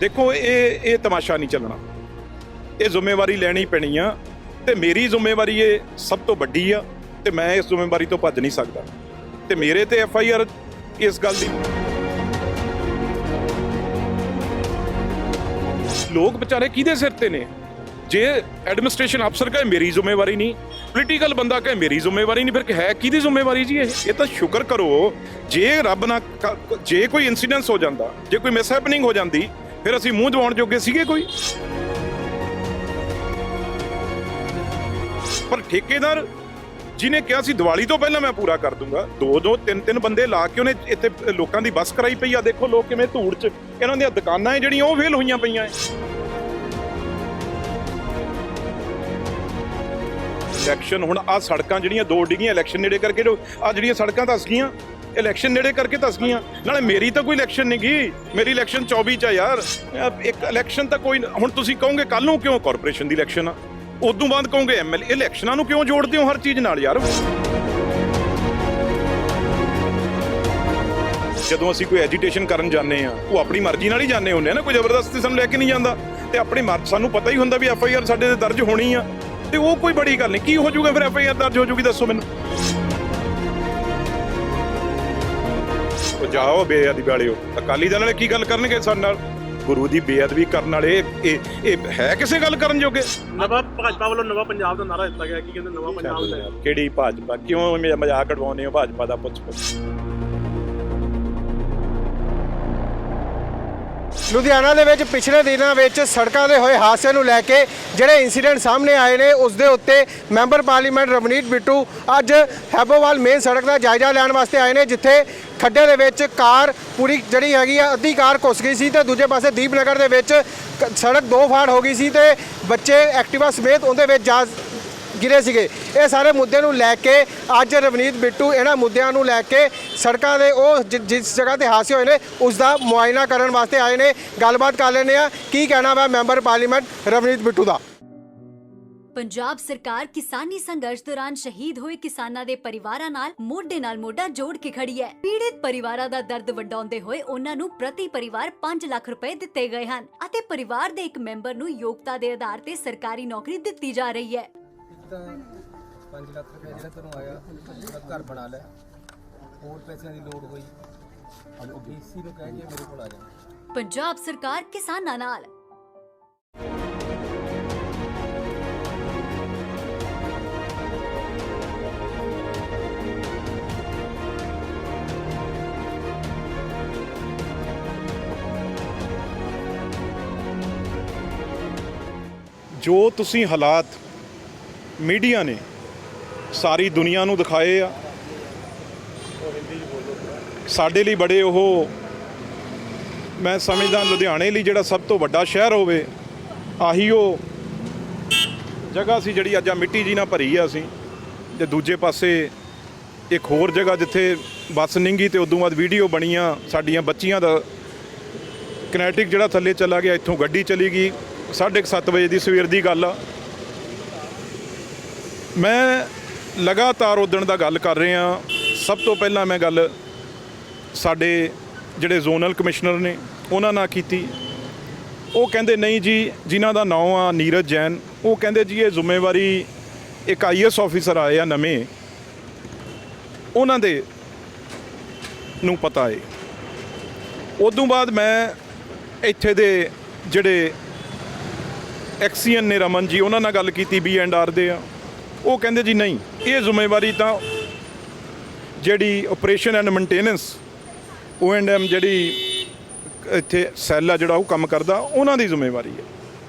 देखो ये तमाशा नहीं चलना, ये जिम्मेवारी लैनी पैनी आ ते मेरी जिम्मेवारी ये सब तो वड्डी आ ते मैं इस जिम्मेवारी तो भज नहीं सकदा ते मेरे ते FIR इस गल दी। लोग बेचारे किहदे सिर ते ने? जे एडमिनिस्ट्रेशन अफसर कहे मेरी जिम्मेवारी नहीं, पोलीटिकल बंदा कहे मेरी जिम्मेवारी नहीं, फिर है किहदी जिम्मेवारी जी? ये तो शुक्र करो जे रब ना जे कोई इंसीडेंस हो जाता, जे कोई मिसहैपनिंग हो जाती, फिर असीं मूँह दवाउण जोगे सीगे कोई? पर ठेकेदार जिन्हें कहा सी दिवाली तो पहला मैं पूरा कर दूंगा, दो तीन बंदे ला के उन्हें इत्थे लोकां दी बस कराई पई आ। देखो लोग किवें धूड़ च इन्हां दी दुकानां है जिहड़ियां ओह फेल होईयां पईयां है। इलैक्शन हुण आ सड़कां जिहड़ियां दो डिग्गियां इलैक्शन नेड़े करके जो आ जिहड़ियां सड़कां धस गईयां, इलैक्शन नेड़े करके धस गईयां। नाले मेरी तो कोई इलैक्शन नहीं गई, मेरी इलैक्शन 24 च यार। एक इलैक्शन तो कोई हुण तुसीं कहोगे कल नूं क्यों कारपोरेशन दी इलैक्शन आ, उदों बाद कहोगे MLA, इलैक्शनां नूं क्यों जोड़दे हो हर चीज़ नाल यार? ਜਦੋਂ ਅਸੀਂ ਕੋਈ ਐਜੀਟੇਸ਼ਨ ਕਰਨ ਜਾਂਦੇ ਆ ਉਹ ਆਪਣੀ ਮਰਜ਼ੀ ਨਾਲ ਹੀ ਜਾਂਦੇ ਹੁੰਦੇ ਆ ਨਾ, ਕੋਈ ਜ਼ਬਰਦਸਤੀ ਸਾਨੂੰ ਲੈ ਕੇ ਨਹੀਂ ਜਾਂਦਾ ਤੇ ਆਪਣੀ ਮਰਜ਼ੀ ਸਾਨੂੰ ਪਤਾ ਹੀ ਹੁੰਦਾ ਵੀ FIR ਸਾਡੇ ਤੇ ਦਰਜ ਹੋਣੀ ਆ ਤੇ ਉਹ ਕੋਈ ਬੜੀ ਗੱਲ ਨਹੀਂ। ਕੀ ਹੋ ਜਾਊਗਾ ਫਿਰ FIR ਦਰਜ ਹੋ ਜਾਊਗੀ ਦੱਸੋ ਮੈਨੂੰ? ਉਹ ਜਾਓ ਬੇਅਦਬੀ ਵਾਲਿਓ, ਅਕਾਲੀ ਦਲ ਵਾਲੇ ਕੀ ਗੱਲ ਕਰਨਗੇ ਸਾਡੇ ਨਾਲ? ਗੁਰੂ ਦੀ ਬੇਅਦਬੀ ਕਰਨ ਵਾਲੇ ਇਹ ਹੈ ਕਿਸੇ ਗੱਲ ਕਰਨ ਜੋਗੇ? ਨਵਾਂ ਭਾਜਪਾ ਵੱਲੋਂ ਨਵਾਂ ਪੰਜਾਬ ਦਾ ਨਾਰਾ ਦਿੱਤਾ ਗਿਆ, ਕੀ ਕਹਿੰਦੇ ਨਵਾਂ ਪੰਜਾਬ ਦਾ? ਕਿਹੜੀ ਭਾਜਪਾ? ਕਿਉਂ ਮਜ਼ਾਕ ਉਡਵਾਉਂਦੇ ਹੋ ਭਾਜਪਾ ਦਾ? ਪੁੱਛ ਲੁਧਿਆਣਾ ਦੇ ਵਿੱਚ ਪਿਛਲੇ ਦਿਨਾਂ ਵਿੱਚ ਸੜਕਾਂ ਦੇ ਹੋਏ ਹਾਦਸਿਆਂ ਨੂੰ ਲੈ ਕੇ ਜਿਹੜੇ ਇਨਸੀਡੈਂਟ ਸਾਹਮਣੇ ਆਏ ਨੇ ਉਸ ਦੇ ਉੱਤੇ ਮੈਂਬਰ ਪਾਰਲੀਮੈਂਟ ਰਵਨੀਤ ਬਿੱਟੂ ਅੱਜ ਹੈਬੋਵਾਲ ਮੇਨ ਸੜਕ ਦਾ ਜਾਇਜ਼ਾ ਲੈਣ ਵਾਸਤੇ ਆਏ ਨੇ, ਜਿੱਥੇ ਖੱਡੇ ਦੇ ਵਿੱਚ ਕਾਰ ਪੂਰੀ ਜਿਹੜੀ ਹੈਗੀ ਆ ਅੱਧੀ ਕਾਰ ਘੁੱਸ ਗਈ ਸੀ ਤੇ ਦੂਜੇ ਪਾਸੇ ਦੀਪਨਗਰ ਦੇ ਵਿੱਚ ਸੜਕ ਦੋ ਫਾੜ ਹੋ ਗਈ ਸੀ ਤੇ ਬੱਚੇ ਐਕਟਿਵਾ ਸਮੇਤ ਉਹਦੇ ਵਿੱਚ ਜਾ ਗਿਰੇ ਸੀਗੇ। ਇਹ ਸਾਰੇ ਮੁੱਦੇ ਨੂੰ ਲੈ ਕੇ ਅੱਜ ਰਵਨੀਤ ਬਿੱਟੂ ਇਹਨਾਂ ਮੁੱਦਿਆਂ ਨੂੰ ਲੈ ਕੇ ਸੜਕਾਂ ਦੇ ਉਹ ਜਿਸ ਜਗ੍ਹਾ ਤੇ ਹਾਦਸੇ ਹੋਏ ਨੇ ਉਸ ਦਾ ਮੁਆਇਨਾ ਕਰਨ ਵਾਸਤੇ ਆਏ ਨੇ। ਗੱਲਬਾਤ ਕਰ ਲੈਂਦੇ ਆ ਕੀ ਕਹਿਣਾ ਵਾ ਮੈਂਬਰ ਪਾਰਲੀਮੈਂਟ ਰਵਨੀਤ ਬਿੱਟੂ ਦਾ। ਪੰਜਾਬ ਸਰਕਾਰ ਕਿਸਾਨੀ ਸੰਘਰਸ਼ ਦੌਰਾਨ ਸ਼ਹੀਦ ਹੋਏ ਕਿਸਾਨਾਂ ਦੇ ਪਰਿਵਾਰਾਂ ਨਾਲ ਮੋਢਾ ਜੋੜ ਕੇ ਖੜੀ ਹੈ। ਪੀੜਿਤ ਪਰਿਵਾਰਾਂ ਦਾ ਦਰਦ ਵੰਡਾਉਂਦੇ ਹੋਏ ਉਹਨਾਂ ਨੂੰ ਪ੍ਰਤੀ ਪਰਿਵਾਰ 5 ਲੱਖ ਰੁਪਏ ਦਿੱਤੇ ਗਏ ਹਨ ਅਤੇ ਪਰਿਵਾਰ ਦੇ ਇੱਕ ਮੈਂਬਰ ਨੂੰ ਯੋਗਤਾ ਦੇ ਆਧਾਰ ਤੇ ਸਰਕਾਰੀ ਨੌਕਰੀ ਦਿੱਤੀ ਜਾ ਰਹੀ ਹੈ। 5 ਲੱਖ ਰੁਪਏ ਜਿਹੜਾ ਤੁਹਾਨੂੰ ਆਇਆ, ਘਰ ਬਣਾ ਲਿਆ, ਹੋਰ ਪੈਸਿਆਂ ਦੀ ਲੋੜ ਹੋਈ ਉਹ BC ਨੂੰ ਕਹਿ ਕੇ ਮੇਰੇ ਕੋਲ ਆ ਜਾ। ਪੰਜਾਬ ਸਰਕਾਰ ਕਿਸਾਨਾਂ ਨਾਲ। ਜੋ ਤੁਸੀਂ ਹਾਲਾਤ मीडिया ने सारी दुनिया नूं दिखाए आ, साडे लई बड़े ओह मैं समझदा लुधियाणे लई जिहड़ा सब तो वड्डा शहर होवे आही ओह जगह सी जिहड़ी अज मिट्टी जी नाल भरी आ असीं ते दूजे पासे एक होर जगह जिथे बस निंगी ते उदों बाद वीडियो बणियां साडियां बच्चियां दा किनैटिक जिहड़ा थल्ले चला गया, इत्थों गड्डी चली गई। 7:30 वजे दी सवेर दी गल आ। मैं लगातार उदण दा गल कर रहा। सब तो पहला मैं गल साडे जिहड़े जोनल कमिश्नर ने उन्हां नाल कीती। वो कहंदे नहीं जी, जिन्हां दा नाम आ नीरज जैन, वो कहंदे जी ये जिम्मेवारी एक IAS ऑफिसर आए आ नवें, उन्हां दे नूं पता है। उदों बाद मैं इत्थे दे जिहड़े एक्सीएन ने रमन जी उन्हां नाल गल कीती B&R दे आ। वो कहते जी नहीं, ये जिम्मेवारी तो जी ऑपरेशन एंड मेनटेनेंस O&M जी इत्थे सैल आ जोड़ा काम करता उन्होंने जिम्मेवारी है।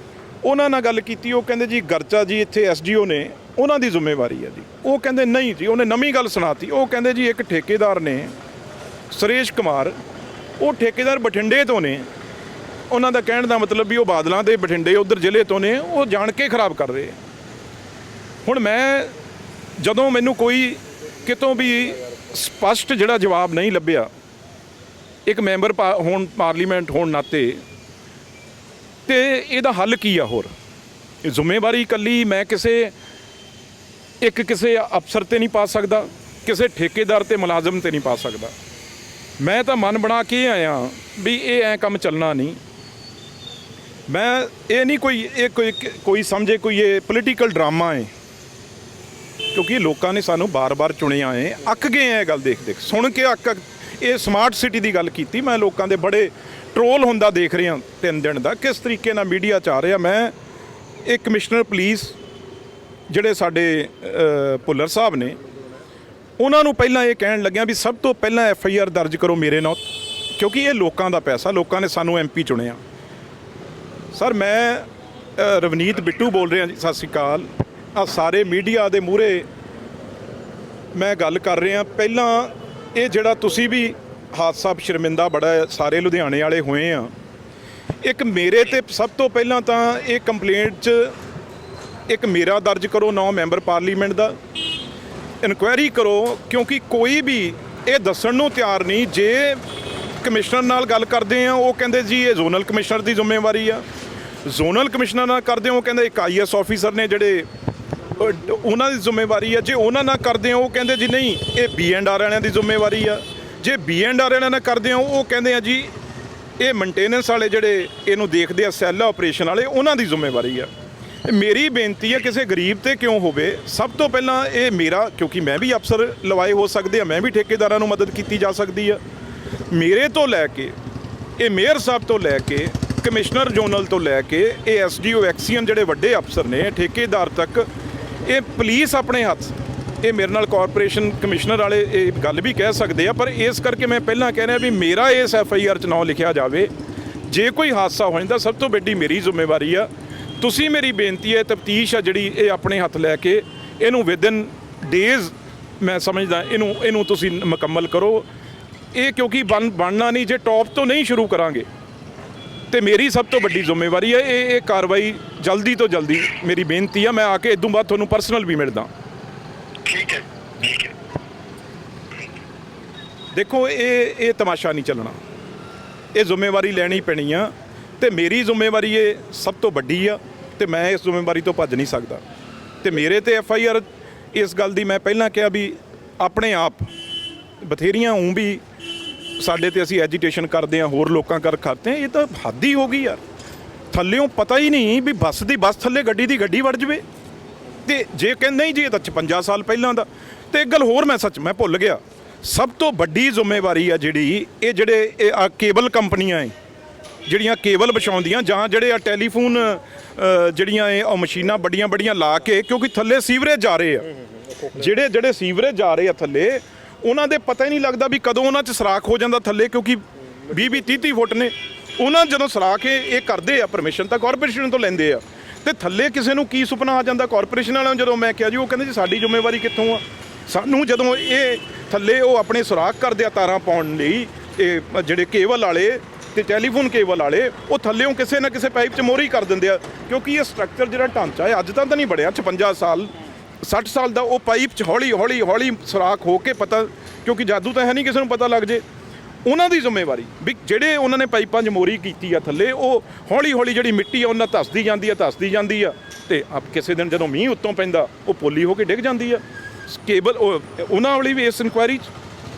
उन्होंने गल की, वो कहते जी गर्चा जी इत्थे SDO ने उन्होंने जिम्मेवारी है जी। वो कहते नहीं जी, उन्हें नवीं गल सुनाती। वो कहते जी एक ठेकेदार ने सुरेश कुमार, वो ठेकेदार बठिंडे तो ने, उन्होंने कहने का मतलब भी वो बादलों के बठिंडे उधर जिले तो ने, वो जान के खराब कर रहे। हुण मैं जदों मैनूं कोई कितों भी स्पष्ट जिहड़ा जवाब नहीं लभ्या, एक मैंबर होण पार्लीमेंट होण नाते, ते इहदा हल की आ? होर जिम्मेवारी कल्ली मैं किसे अफसर ते नहीं पा सकदा, किसे ठेकेदार ते मुलाजम ते नहीं पा सकदा। मैं तो मन बना के आया भी ये ऐ काम चलना नहीं। ਮੈਂ ਇਹ ਨਹੀਂ ਕੋਈ ਸਮਝੇ ਕੋਈ ਇਹ ਪੋਲੀਟੀਕਲ ਡਰਾਮਾ ਹੈ, ਕਿਉਂਕਿ ਲੋਕਾਂ ਨੇ ਸਾਨੂੰ ਬਾਰ-ਬਾਰ ਚੁਣਿਆ ਹੈ। ਅੱਕ ਗਏ ਆ ਇਹ ਗੱਲ ਦੇਖ ਸੁਣ ਕੇ ਅੱਕ। ਇਹ ਸਮਾਰਟ ਸਿਟੀ ਦੀ ਗੱਲ ਕੀਤੀ, ਮੈਂ ਲੋਕਾਂ ਦੇ ਬੜੇ ਟਰੋਲ ਹੁੰਦਾ ਦੇਖ ਰਿਹਾ 3 ਦਿਨ ਦਾ, ਕਿਸ ਤਰੀਕੇ ਨਾਲ ਮੀਡੀਆ 'ਚ ਆ ਰਿਹਾ। ਮੈਂ ਇਹ ਕਮਿਸ਼ਨਰ ਪੁਲਿਸ ਜਿਹੜੇ ਸਾਡੇ ਭੁੱਲਰ ਸਾਹਿਬ ਨੇ, ਉਹਨਾਂ ਨੂੰ ਪਹਿਲਾਂ ਇਹ ਕਹਿਣ ਲੱਗਿਆ ਵੀ ਸਭ ਤੋਂ ਪਹਿਲਾਂ FIR ਦਰਜ ਕਰੋ ਮੇਰੇ ਨਾਲ, ਕਿਉਂਕਿ ਇਹ ਲੋਕਾਂ ਦਾ ਪੈਸਾ, ਲੋਕਾਂ ਨੇ ਸਾਨੂੰ MP ਚੁਣਿਆ। ਸਰ ਮੈਂ ਰਵਨੀਤ ਬਿੱਟੂ ਬੋਲ ਰਿਹਾ ਜੀ, ਸਤਿ ਸ਼੍ਰੀ ਅਕਾਲ। ਆ ਸਾਰੇ ਮੀਡੀਆ ਦੇ ਮੂਹਰੇ ਮੈਂ ਗੱਲ ਕਰ ਰਿਹਾ। ਪਹਿਲਾਂ ਇਹ ਜਿਹੜਾ ਤੁਸੀਂ ਵੀ ਹਾਦਸਾ ਸ਼ਰਮਿੰਦਾ ਬੜਾ ਸਾਰੇ ਲੁਧਿਆਣੇ ਵਾਲੇ ਹੋਏ ਆ, ਇੱਕ ਮੇਰੇ ਤੇ ਸਭ ਤੋਂ ਪਹਿਲਾਂ ਤਾਂ ਇਹ ਕੰਪਲੇਂਟ 'ਚ ਇੱਕ ਮੇਰਾ ਦਰਜ ਕਰੋ 9 ਮੈਂਬਰ ਪਾਰਲੀਮੈਂਟ ਦਾ, ਇਨਕੁਆਇਰੀ ਕਰੋ, ਕਿਉਂਕਿ ਕੋਈ ਵੀ ਇਹ ਦੱਸਣ ਨੂੰ ਤਿਆਰ ਨਹੀਂ। ਜੇ ਕਮਿਸ਼ਨਰ ਨਾਲ ਗੱਲ ਕਰਦੇ ਆ ਉਹ ਕਹਿੰਦੇ ਜੀ ਇਹ ਜ਼ੋਨਲ ਕਮਿਸ਼ਨਰ ਦੀ ਜ਼ਿੰਮੇਵਾਰੀ ਆ, ਜ਼ੋਨਲ ਕਮਿਸ਼ਨਰ ਨਾਲ ਕਰਦੇ ਹੋ ਉਹ ਕਹਿੰਦੇ ਇੱਕ IAS ਆਫੀਸਰ ਨੇ ਜਿਹੜੇ ਉਹਨਾਂ ਦੀ ਜ਼ਿੰਮੇਵਾਰੀ ਆ। ਜੇ ਉਹਨਾਂ ਨਾਲ ਕਰਦੇ ਹੋ ਉਹ ਕਹਿੰਦੇ ਜੀ ਨਹੀਂ ਇਹ B&R ਵਾਲਿਆਂ ਦੀ ਜ਼ਿੰਮੇਵਾਰੀ ਆ। ਜੇ B&R ਵਾਲਿਆਂ ਨਾਲ ਕਰਦੇ ਹੋ ਉਹ ਕਹਿੰਦੇ ਆ ਜੀ ਇਹ ਮੇਨਟੇਨੈਂਸ ਵਾਲੇ ਜਿਹੜੇ ਇਹਨੂੰ ਦੇਖਦੇ ਆ ਸੈੱਲ ਆਪਰੇਸ਼ਨ ਵਾਲੇ, ਉਹਨਾਂ ਦੀ ਜ਼ਿੰਮੇਵਾਰੀ ਆ। ਮੇਰੀ ਬੇਨਤੀ ਹੈ ਕਿਸੇ ਗਰੀਬ ਤੇ ਕਿਉਂ ਹੋਵੇ, ਸਭ ਤੋਂ ਪਹਿਲਾਂ ਇਹ ਮੇਰਾ, ਕਿਉਂਕਿ ਮੈਂ ਵੀ ਅਫਸਰ ਲਵਾਏ ਹੋ ਸਕਦੇ ਆ, ਮੈਂ ਵੀ ਠੇਕੇਦਾਰਾਂ ਨੂੰ ਮਦਦ ਕੀਤੀ ਜਾ ਸਕਦੀ ਆ। ਮੇਰੇ ਤੋਂ ਲੈ ਕੇ ਇਹ ਮੇਅਰ ਸਾਹਿਬ ਤੋਂ ਲੈ ਕੇ ਕਮਿਸ਼ਨਰ ਜ਼ੋਨਲ ਤੋਂ ਲੈ ਕੇ ਇਹ SDO ਐਕਸੀਅਨ ਜਿਹੜੇ ਵੱਡੇ ਅਫਸਰ ਨੇ ਠੇਕੇਦਾਰ ਤੱਕ, ਇਹ ਪੁਲਿਸ ਆਪਣੇ ਹੱਥ, ਇਹ ਮੇਰੇ ਨਾਲ ਕਾਰਪੋਰੇਸ਼ਨ ਕਮਿਸ਼ਨਰ ਵਾਲੇ ਇਹ ਗੱਲ ਵੀ ਕਹਿ ਸਕਦੇ ਆ। ਪਰ ਇਸ ਕਰਕੇ ਮੈਂ ਪਹਿਲਾਂ ਕਹਿ ਰਿਹਾ ਵੀ ਮੇਰਾ ਇਸ FIR 'ਚ ਨਾਂ ਲਿਖਿਆ ਜਾਵੇ। ਜੇ ਕੋਈ ਹਾਦਸਾ ਹੋ ਜਾਂਦਾ ਸਭ ਤੋਂ ਵੱਡੀ ਮੇਰੀ ਜ਼ਿੰਮੇਵਾਰੀ ਆ। ਤੁਸੀਂ ਮੇਰੀ ਬੇਨਤੀ ਹੈ ਤਫਤੀਸ਼ ਆ ਜਿਹੜੀ ਇਹ ਆਪਣੇ ਹੱਥ ਲੈ ਕੇ ਇਹਨੂੰ ਵਿਦਨ ਡੇਜ਼, ਮੈਂ ਸਮਝਦਾ ਇਹਨੂੰ ਤੁਸੀਂ ਮੁਕੰਮਲ ਕਰੋ। ਇਹ ਕਿਉਂਕਿ ਬਣਨਾ ਨਹੀਂ, ਜੇ ਟੌਪ ਤੋਂ ਨਹੀਂ ਸ਼ੁਰੂ ਕਰਾਂਗੇ ਤੇ ਮੇਰੀ ਸਭ ਤੋਂ ਵੱਡੀ ਜ਼ਿੰਮੇਵਾਰੀ ਹੈ ਇਹ ਕਾਰਵਾਈ ਜਲਦੀ ਤੋਂ ਜਲਦੀ। ਮੇਰੀ ਬੇਨਤੀ ਆ, ਮੈਂ ਆ ਕੇ ਇਦੋਂ ਬਾਅਦ ਤੁਹਾਨੂੰ ਪਰਸਨਲ ਵੀ ਮਿਲਦਾ। ਠੀਕ ਹੈ। ਦੇਖੋ ਇਹ ਤਮਾਸ਼ਾ ਨਹੀਂ ਚੱਲਣਾ, ਇਹ ਜ਼ਿੰਮੇਵਾਰੀ ਲੈਣੀ ਪੈਣੀ ਆ ਤੇ ਮੇਰੀ ਜ਼ਿੰਮੇਵਾਰੀ ਇਹ ਸਭ ਤੋਂ ਵੱਡੀ ਆ ਤੇ ਮੈਂ ਇਸ ਜ਼ਿੰਮੇਵਾਰੀ ਤੋਂ ਭੱਜ ਨਹੀਂ ਸਕਦਾ। ਤੇ ਮੇਰੇ ਤੇ FIR ਇਸ ਗੱਲ ਦੀ ਮੈਂ ਪਹਿਲਾਂ ਕਿਹਾ ਵੀ ਆਪਣੇ ਆਪ ਬਥੇਰੀਆਂ ਵੀ ਸਾਡੇ ਤੇ ਅਸੀਂ ਐਜੀਟੇਸ਼ਨ ਕਰਦੇ ਆ, ਹੋਰ ਲੋਕਾਂ ਕਰ ਖਾਤੇ ਆ, ਇਹ ਤਾਂ ਹੱਦ ਹੀ ਹੋ ਗਈ ਯਾਰ। ਥੱਲਿਓਂ ਪਤਾ ਹੀ ਨਹੀਂ ਵੀ ਬੱਸ ਦੀ ਬੱਸ ਥੱਲੇ ਗੱਡੀ ਦੀ ਗੱਡੀ ਵੜ ਜਵੇ। ਤੇ ਜੇ ਕਹਿੰਦੇ ਨਹੀਂ ਜੀ ਇਹ ਤਾਂ 56 ਸਾਲ ਪਹਿਲਾਂ ਦਾ। ਤੇ ਇੱਕ ਗੱਲ ਹੋਰ ਮੈਂ ਭੁੱਲ ਗਿਆ, ਸਭ ਤੋਂ ਵੱਡੀ ਜ਼ਿੰਮੇਵਾਰੀ ਆ ਜਿਹੜੀ ਇਹ ਜਿਹੜੇ ਆ ਕੇਬਲ ਕੰਪਨੀਆਂ ਹੈ ਜਿਹੜੀਆਂ ਕੇਬਲ ਵਿਛਾਉਂਦੀਆਂ, ਜਾਂ ਜਿਹੜੇ ਆ ਟੈਲੀਫੋਨ ਜਿਹੜੀਆਂ ਇਹ ਮਸ਼ੀਨਾਂ ਵੱਡੀਆਂ ਲਾ ਕੇ, ਕਿਉਂਕਿ ਥੱਲੇ ਸੀਵਰੇਜ ਜਾ ਰਹੇ ਆ, ਜਿਹੜੇ ਸੀਵਰੇਜ ਜਾ ਰਹੇ ਆ ਥੱਲੇ, ਉਹਨਾਂ ਦੇ ਪਤਾ ਹੀ ਨਹੀਂ ਲੱਗਦਾ ਵੀ ਕਦੋਂ ਉਹਨਾਂ 'ਚ ਸਰਾਖ ਹੋ ਜਾਂਦਾ ਥੱਲੇ, ਕਿਉਂਕਿ 20-30 ਫੁੱਟ ਨੇ। ਉਹਨਾਂ ਜਦੋਂ ਸਰਾਖ ਇਹ ਕਰਦੇ ਆ, ਪਰਮਿਸ਼ਨ ਤਾਂ ਕਾਰਪੋਰੇਸ਼ਨ ਤੋਂ ਲੈਂਦੇ ਆ, ਤੇ ਥੱਲੇ ਕਿਸੇ ਨੂੰ ਕੀ ਸੁਪਨਾ ਆ ਜਾਂਦਾ ਕਾਰਪੋਰੇਸ਼ਨ ਵਾਲਿਆਂ ਨੂੰ। ਜਦੋਂ ਮੈਂ ਕਿਹਾ ਜੀ, ਉਹ ਕਹਿੰਦੇ ਜੀ ਸਾਡੀ ਜ਼ਿੰਮੇਵਾਰੀ ਕਿੱਥੋਂ ਆ। ਸਾਨੂੰ ਜਦੋਂ ਇਹ ਥੱਲੇ ਉਹ ਆਪਣੇ ਸੁਰਾਖ ਕਰਦੇ ਆ ਤਾਰਾਂ ਪਾਉਣ ਲਈ, ਇਹ ਜਿਹੜੇ ਕੇਬਲ ਵਾਲੇ ਤੇ ਟੈਲੀਫੋਨ ਕੇਬਲ ਵਾਲੇ, ਉਹ ਥੱਲੇੋਂ ਕਿਸੇ ਨਾ ਕਿਸੇ ਪਾਈਪ 'ਚ ਮੋਰੀ ਕਰ ਦਿੰਦੇ ਆ, ਕਿਉਂਕਿ ਇਹ ਸਟਰਕਚਰ ਜਿਹੜਾ ਢਾਂਚਾ ਹੈ ਅੱਜ ਤਾਂ ਨਹੀਂ ਬਣਿਆ, 56 ਸਾਲ 60 ਸਾਲ ਦਾ, ਉਹ ਪਾਈਪ 'ਚ ਹੌਲੀ ਸੁਰਾਖ ਹੋ ਕੇ ਪਤਾ, ਕਿਉਂਕਿ ਜਾਦੂ ਤਾਂ ਹੈ ਨਹੀਂ ਕਿਸੇ ਨੂੰ ਪਤਾ ਲੱਗ ਜੇ। ਉਹਨਾਂ ਦੀ ਜ਼ਿੰਮੇਵਾਰੀ ਵੀ ਜਿਹੜੇ ਉਹਨਾਂ ਨੇ ਪਾਈਪਾਂ 'ਚ ਮੋਰੀ ਕੀਤੀ ਆ ਥੱਲੇ, ਉਹ ਹੌਲੀ ਜਿਹੜੀ ਮਿੱਟੀ ਆ ਉਹਨਾਂ ਧੱਸਦੀ ਜਾਂਦੀ ਆ ਤੇ ਕਿਸੇ ਦਿਨ ਜਦੋਂ ਮੀਂਹ ਉੱਤੋਂ ਪੈਂਦਾ ਉਹ ਪੋਲੀ ਹੋ ਕੇ ਡਿੱਗ ਜਾਂਦੀ ਆ। ਕੇਬਲ ਉਹਨਾਂ ਵਾਲੀ ਵੀ ਇਸ ਇਨਕੁਆਇਰੀ 'ਚ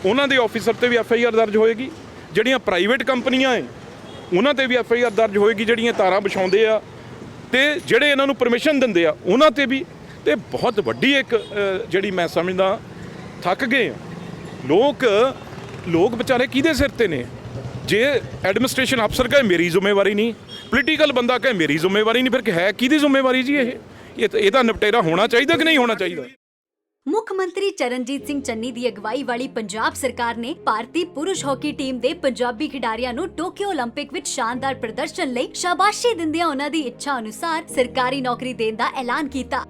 ਉਹਨਾਂ ਦੇ ਆਫੀਸਰ ਤੇ ਵੀ FIR ਦਰਜ ਹੋਏਗੀ। ਜਿਹੜੀਆਂ ਪ੍ਰਾਈਵੇਟ ਕੰਪਨੀਆਂ ਹੈ ਉਹਨਾਂ ਤੇ ਵੀ FIR ਦਰਜ ਹੋਏਗੀ, ਜਿਹੜੀਆਂ ਤਾਰਾਂ ਵਿਛਾਉਂਦੇ ਆ ਤੇ ਜਿਹੜੇ ਇਹਨਾਂ ਨੂੰ ਪਰਮਿਸ਼ਨ ਦਿੰਦੇ ਆ ਉਹਨਾਂ ਤੇ ਵੀ। ਤੇ ਬਹੁਤ ਵੱਡੀ ਇੱਕ ਜਿਹੜੀ ਮੈਂ ਸਮਝਦਾ ਥੱਕ ਗਏ ਲੋਕ ਵਿਚਾਰੇ ਕਿਹਦੇ ਸਿਰ ਤੇ ਨੇ। ਜੇ ਐਡਮਿਨਿਸਟ੍ਰੇਸ਼ਨ ਅਫਸਰ ਕਹੇ ਮੇਰੀ ਜ਼ਿੰਮੇਵਾਰੀ ਨਹੀਂ, ਪੋਲੀਟੀਕਲ ਬੰਦਾ ਕਹੇ ਮੇਰੀ ਜ਼ਿੰਮੇਵਾਰੀ ਨਹੀਂ, ਫਿਰ ਹੈ ਕਿਹਦੀ ਜ਼ਿੰਮੇਵਾਰੀ ਜੀ? ਇਹਦਾ ਨਿਪਟੇਰਾ ਹੋਣਾ ਚਾਹੀਦਾ ਕਿ ਨਹੀਂ ਹੋਣਾ ਚਾਹੀਦਾ? ਮੁੱਖ ਮੰਤਰੀ ਚਰਨਜੀਤ ਸਿੰਘ ਚੰਨੀ ਦੀ ਅਗਵਾਈ ਵਾਲੀ ਪੰਜਾਬ ਸਰਕਾਰ ਨੇ ਭਾਰਤੀ ਪੁਰਸ਼ ਹਾਕੀ ਟੀਮ ਦੇ ਪੰਜਾਬੀ ਖਿਡਾਰੀਆਂ ਨੂੰ ਟੋਕੀਓ 올림픽 ਵਿੱਚ ਸ਼ਾਨਦਾਰ ਪ੍ਰਦਰਸ਼ਨ ਲਈ ਸ਼ਾਬਾਸ਼ੀ ਦਿੰਦਿਆਂ ਉਹਨਾਂ ਦੀ ਇੱਛਾ ਅਨੁਸਾਰ ਸਰਕਾਰੀ ਨੌਕਰੀ ਦੇਣ ਦਾ ਐਲਾਨ ਕੀਤਾ।